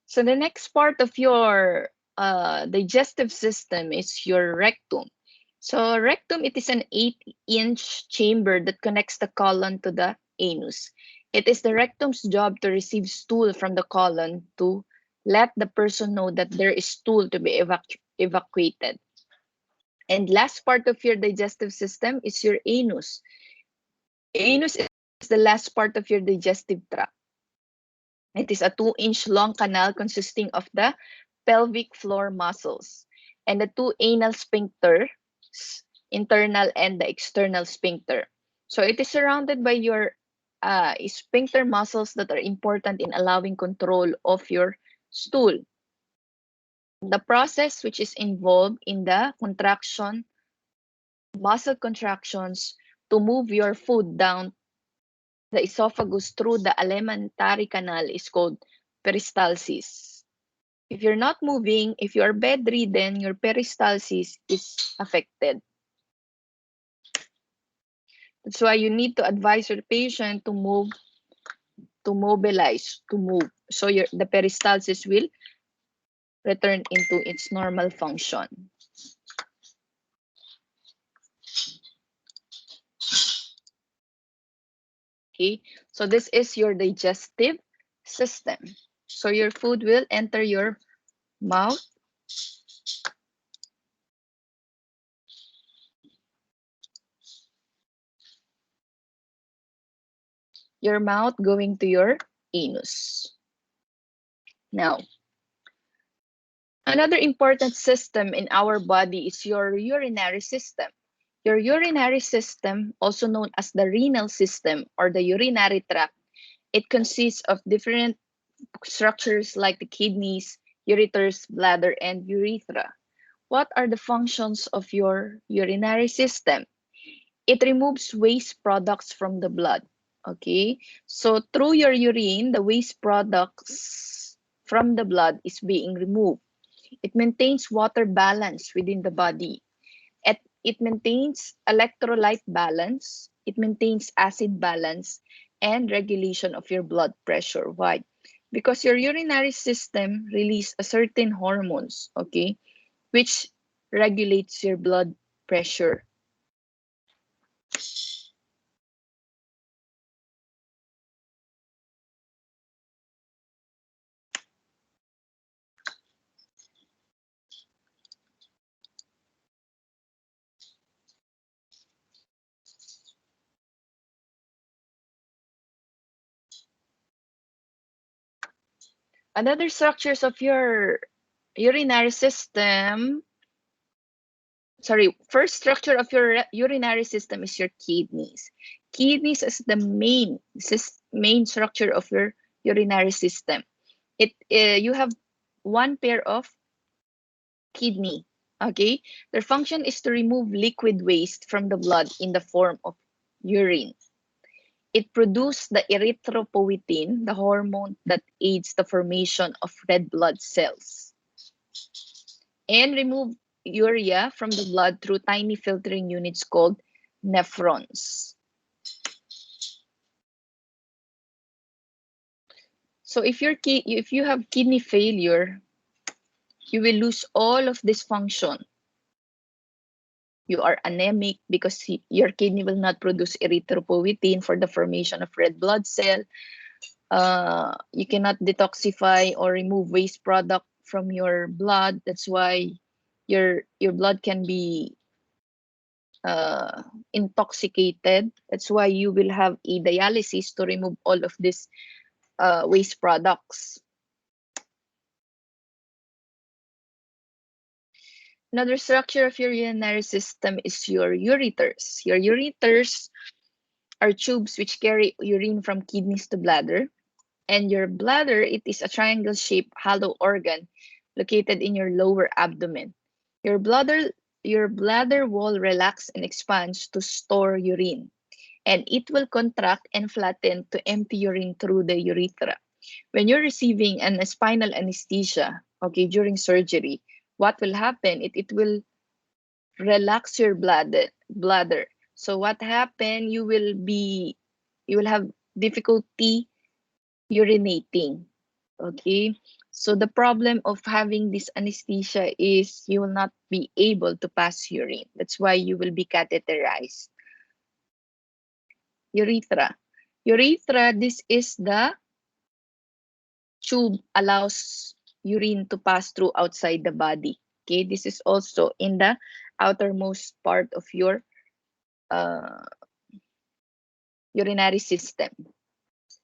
So the next part of your digestive system is your rectum. So rectum, it is an 8-inch chamber that connects the colon to the anus. It is the rectum's job to receive stool from the colon to let the person know that there is stool to be evacuated. And last part of your digestive system is your anus. Anus is the last part of your digestive tract. It is a 2-inch long canal consisting of the pelvic floor muscles and the two anal sphincters, internal and the external sphincter. So it is surrounded by your sphincter muscles that are important in allowing control of your stool. The process which is involved in the contraction, muscle contractions to move your food down the esophagus through the alimentary canal is called peristalsis. If you're not moving, if you're bedridden, your peristalsis is affected. That's why you need to advise your patient to move, to mobilize, to move. So the peristalsis will return into its normal function. Okay, so this is your digestive system. So your food will enter your mouth, going to your anus. Now, another important system in our body is your urinary system. Your urinary system, also known as the renal system or the urinary tract, it consists of different structures like the kidneys, ureters, bladder, and urethra. What are the functions of your urinary system? It removes waste products from the blood. Okay, so through your urine, the waste products from the blood is being removed. It maintains water balance within the body. It maintains electrolyte balance. It maintains acid balance and regulation of your blood pressure. Why? Because your urinary system releases a certain hormones, okay, which regulates your blood pressure. Another structures of your urinary system, first structure of your urinary system is your kidneys. Kidneys is the main structure of your urinary system. You have one pair of kidney. Okay, their function is to remove liquid waste from the blood in the form of urine. It produces the erythropoietin, the hormone that aids the formation of red blood cells, and remove urea from the blood through tiny filtering units called nephrons. So if you have kidney failure, you will lose all of this function. You are anemic because your kidney will not produce erythropoietin for the formation of red blood cell. You cannot detoxify or remove waste product from your blood. That's why your blood can be intoxicated. That's why you will have a dialysis to remove all of these waste products. Another structure of your urinary system is your ureters. Your ureters are tubes which carry urine from kidneys to bladder. And your bladder, it is a triangle-shaped hollow organ located in your lower abdomen. Your bladder wall relaxes and expands to store urine, and it will contract and flatten to empty urine through the urethra. When you're receiving a spinal anesthesia, okay, during surgery, what will happen? It will relax your bladder. So what happened? You will have difficulty urinating. Okay. So the problem of having this anesthesia is you will not be able to pass urine. That's why you will be catheterized. Urethra. Urethra, this is the tube allows urine to pass through outside the body. Okay, this is also in the outermost part of your uh, urinary system,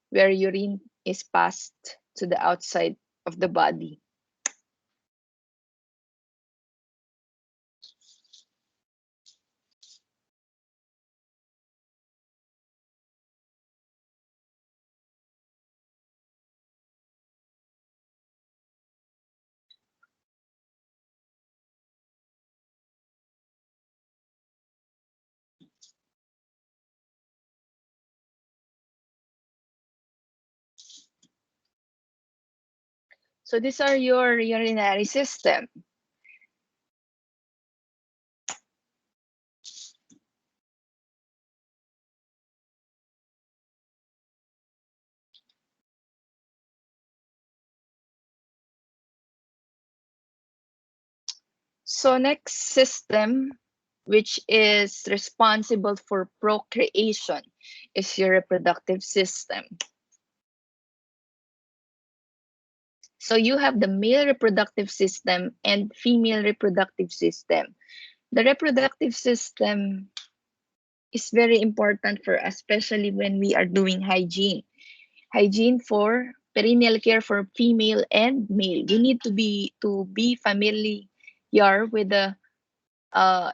where urine is passed to the outside of the body. So these are your urinary system. So next system, which is responsible for procreation, is your reproductive system. So you have the male reproductive system and female reproductive system. The reproductive system is very important for us, especially when we are doing hygiene. Hygiene for perineal care for female and male. You need to be familiar with the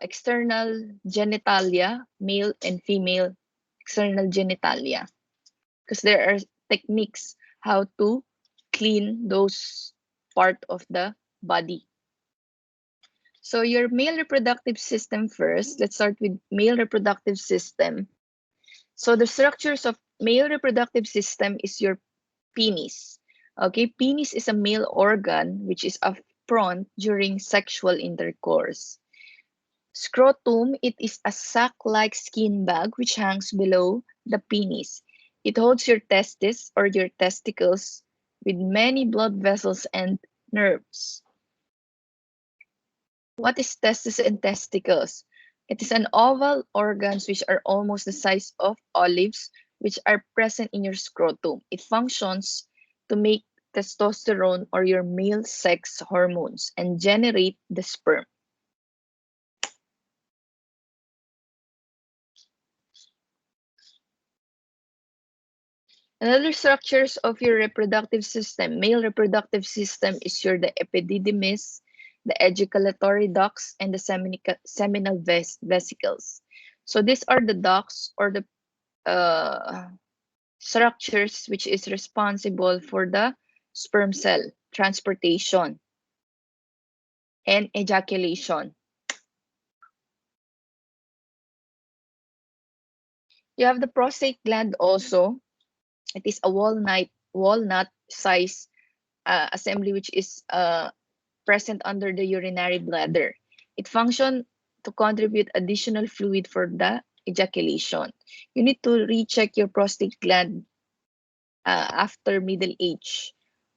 external genitalia, male and female external genitalia, because there are techniques how to clean those part of the body. So your male reproductive system first. Let's start with male reproductive system. So the structures of male reproductive system is your penis. Okay, penis is a male organ which is upfront during sexual intercourse. Scrotum, it is a sac-like skin bag which hangs below the penis. It holds your testes or your testicles with many blood vessels and nerves. What is testes and testicles? It is an oval organs which are almost the size of olives, which are present in your scrotum. It functions to make testosterone or your male sex hormones and generate the sperm. Another structures of your reproductive system, male reproductive system, is your the epididymis, the ejaculatory ducts, and the seminal vesicles. So these are the ducts or the structures which is responsible for the sperm cell transportation and ejaculation. You have the prostate gland also. It is a walnut size assembly which is present under the urinary bladder. It functions to contribute additional fluid for the ejaculation. You need to recheck your prostate gland after middle age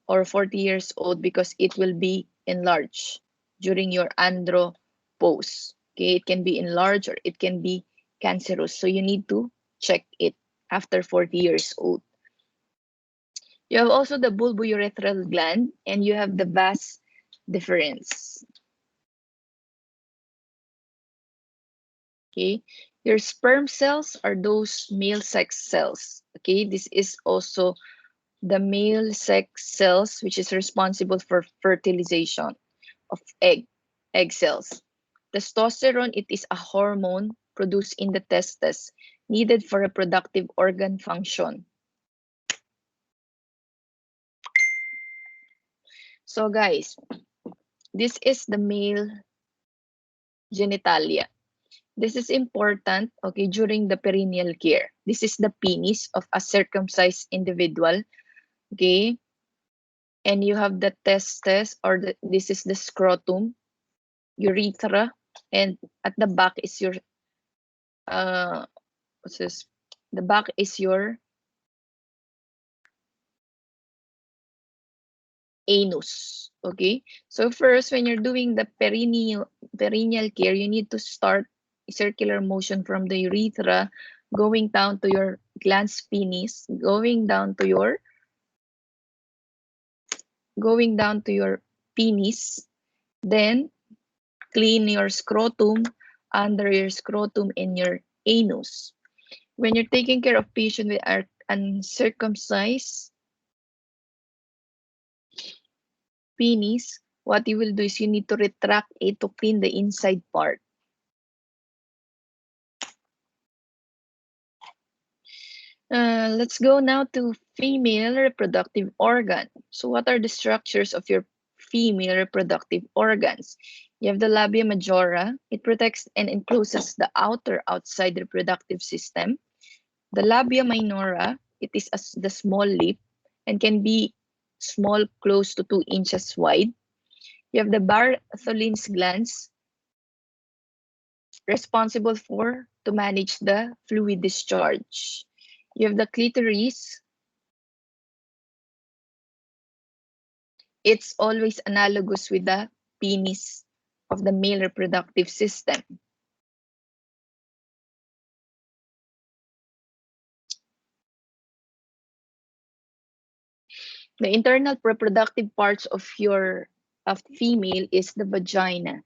or 40 years old because it will be enlarged during your andropause. Okay, it can be enlarged or it can be cancerous. So you need to check it after 40 years old. You have also the bulbourethral gland and you have the vas deferens. Okay, your sperm cells are those male sex cells. Okay, this is also the male sex cells which is responsible for fertilization of egg cells. Testosterone, it is a hormone produced in the testes needed for reproductive organ function. So guys, this is the male genitalia. This is important, okay, during the perineal care. This is the penis of a circumcised individual, okay? And you have the testes, or this is the scrotum, urethra, and at the back is your uh what's this? The back is your anus. Okay. So first, when you're doing the perineal care, you need to start circular motion from the urethra, going down to your glans penis, going down to your penis, then clean your scrotum, under your scrotum, and your anus. When you're taking care of patient with uncircumcised penis, what you will do is you need to retract it to clean the inside part. Let's go now to female reproductive organ. So what are the structures of your female reproductive organs? You have the labia majora. It protects and encloses the outside reproductive system. The labia minora, it is the small lip and can be small, close to 2 inches wide. You have the Bartholin's glands, responsible for to manage the fluid discharge. You have the clitoris. It's always analogous with the penis of the male reproductive system. The internal reproductive parts of female is the vagina.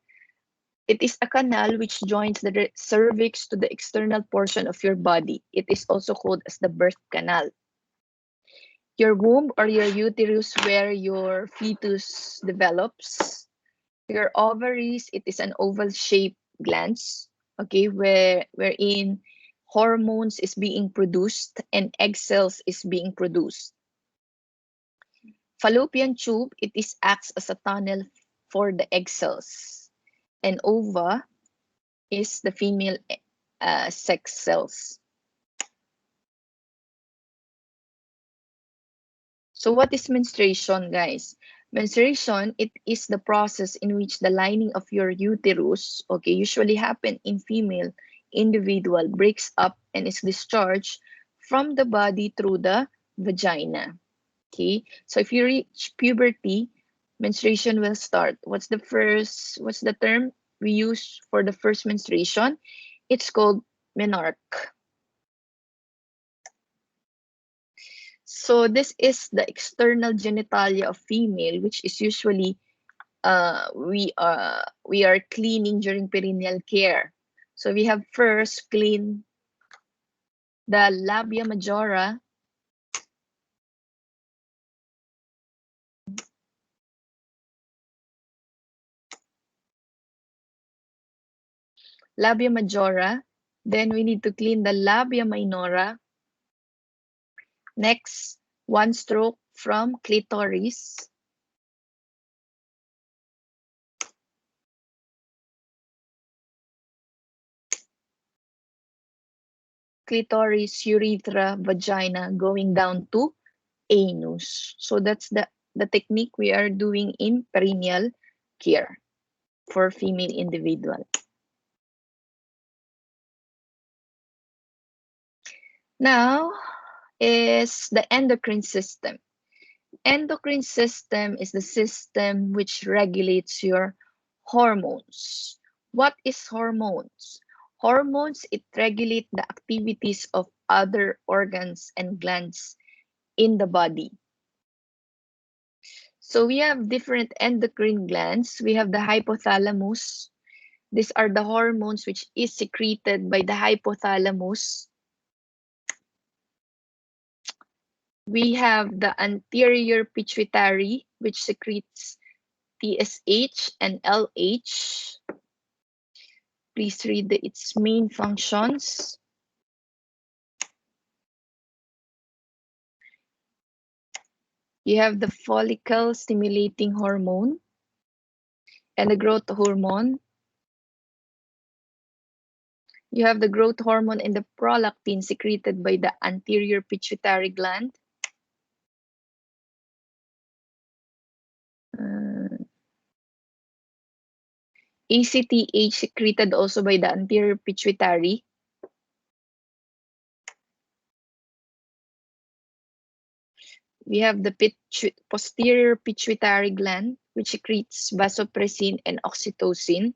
It is a canal which joins the cervix to the external portion of your body. It is also called as the birth canal. Your womb or your uterus, where your fetus develops. Your ovaries, it is an oval-shaped glands, okay, wherein hormones is being produced and egg cells is being produced. Fallopian tube, it is acts as a tunnel for the egg cells. And ova is the female sex cells. So what is menstruation, guys? Menstruation, it is the process in which the lining of your uterus, okay, usually happen in female individual, breaks up and is discharged from the body through the vagina. Okay, so if you reach puberty, menstruation will start. What's the term we use for the first menstruation? It's called menarche. So this is the external genitalia of female, which is usually we are cleaning during perineal care. So we have first clean the labia majora. Labia majora. Then we need to clean the labia minora. Next, one stroke from clitoris. Clitoris, urethra, vagina, going down to anus. So that's the technique we are doing in perineal care for female individual. Now is the endocrine system. Endocrine system is the system which regulates your hormones. What is hormones? Hormones, it regulates the activities of other organs and glands in the body. So we have different endocrine glands. We have the hypothalamus. These are the hormones which is secreted by the hypothalamus. We have the anterior pituitary, which secretes TSH and LH. Please read its main functions. You have the follicle stimulating hormone and the growth hormone. You have the growth hormone and the prolactin secreted by the anterior pituitary gland. ACTH secreted also by the anterior pituitary. We have the posterior pituitary gland, which secretes vasopressin and oxytocin.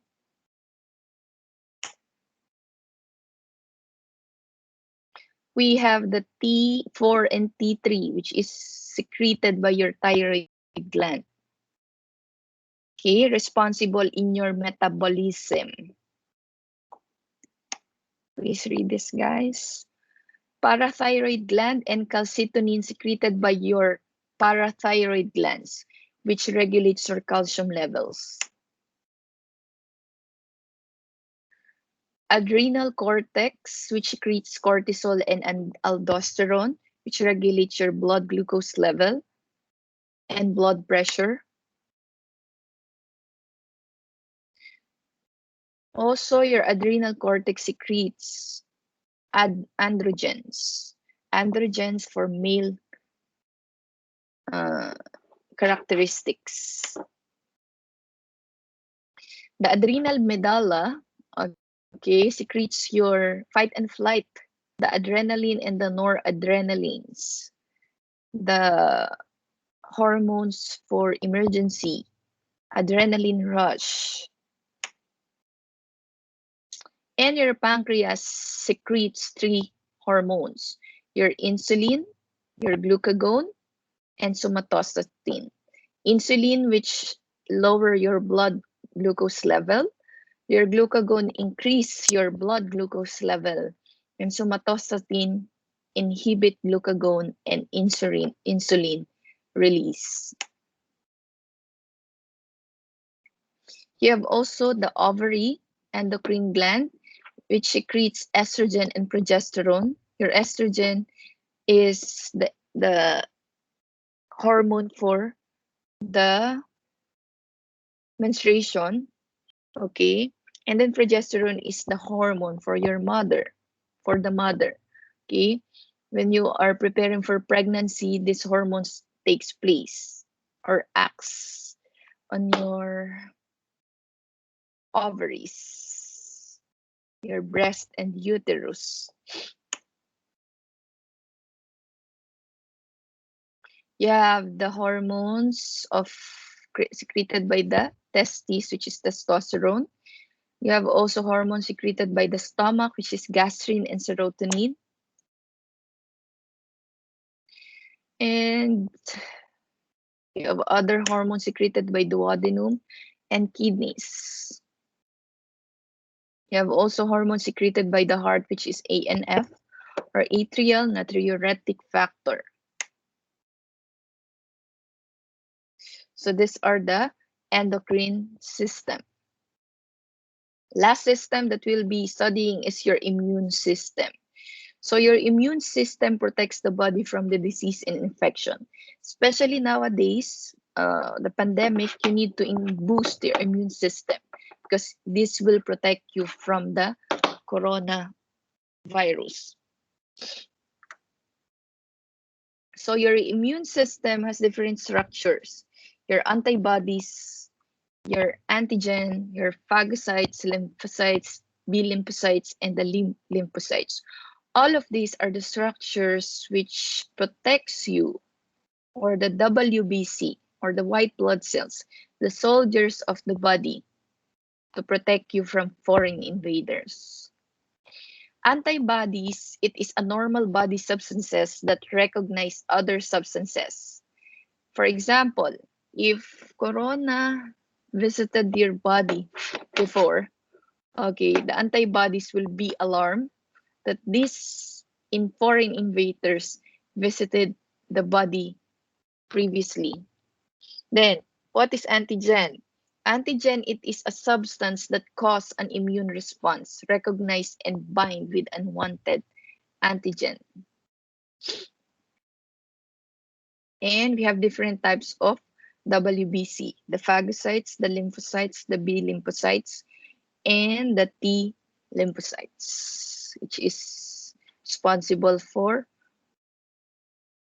We have the T4 and T3, which is secreted by your thyroid gland. Okay, responsible in your metabolism. Please read this, guys. Parathyroid gland and calcitonin secreted by your parathyroid glands, which regulates your calcium levels. Adrenal cortex, which secretes cortisol and aldosterone, which regulates your blood glucose level and blood pressure. Also, your adrenal cortex secretes androgens. Androgens for male characteristics. The adrenal medulla, okay, secretes your fight and flight, the adrenaline and the noradrenalines, the hormones for emergency, adrenaline rush. And your pancreas secretes three hormones, your insulin, your glucagon, and somatostatin. Insulin, which lower your blood glucose level, your glucagon increase your blood glucose level, and somatostatin inhibit glucagon and insulin release. You have also the ovary endocrine gland, which secretes estrogen and progesterone. Your estrogen is the hormone for the menstruation, okay? And then progesterone is the hormone for your mother, for the mother, okay? When you are preparing for pregnancy, this hormones takes place or acts on your ovaries, your breast and uterus. You have the hormones of secreted by the testes, which is testosterone. You have also hormones secreted by the stomach, which is gastrin and serotonin. And you have other hormones secreted by duodenum and kidneys. You have also hormones secreted by the heart, which is ANF, or atrial natriuretic factor. So these are the endocrine system. Last system that we'll be studying is your immune system. So your immune system protects the body from the disease and infection. Especially nowadays, the pandemic, you need to boost your immune system because this will protect you from the coronavirus. So your immune system has different structures. Your antibodies, your antigen, your phagocytes, lymphocytes, B lymphocytes, and the lymphocytes. All of these are the structures which protects you, or the WBC, or the white blood cells, the soldiers of the body, to protect you from foreign invaders. Antibodies, it is a normal body substances that recognize other substances. For example, if corona visited your body before, okay, the antibodies will be alarmed that these foreign invaders visited the body previously. Then, what is antigen? Antigen, it is a substance that causes an immune response, recognize and bind with unwanted antigen. And we have different types of WBC, the phagocytes, the lymphocytes, the B lymphocytes, and the T lymphocytes, which is responsible for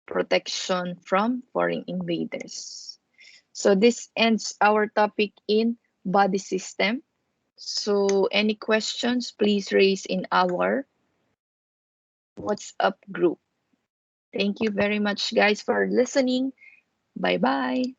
protection from foreign invaders. So this ends our topic in body system. So any questions, please raise in our WhatsApp group. Thank you very much, guys, for listening. Bye-bye.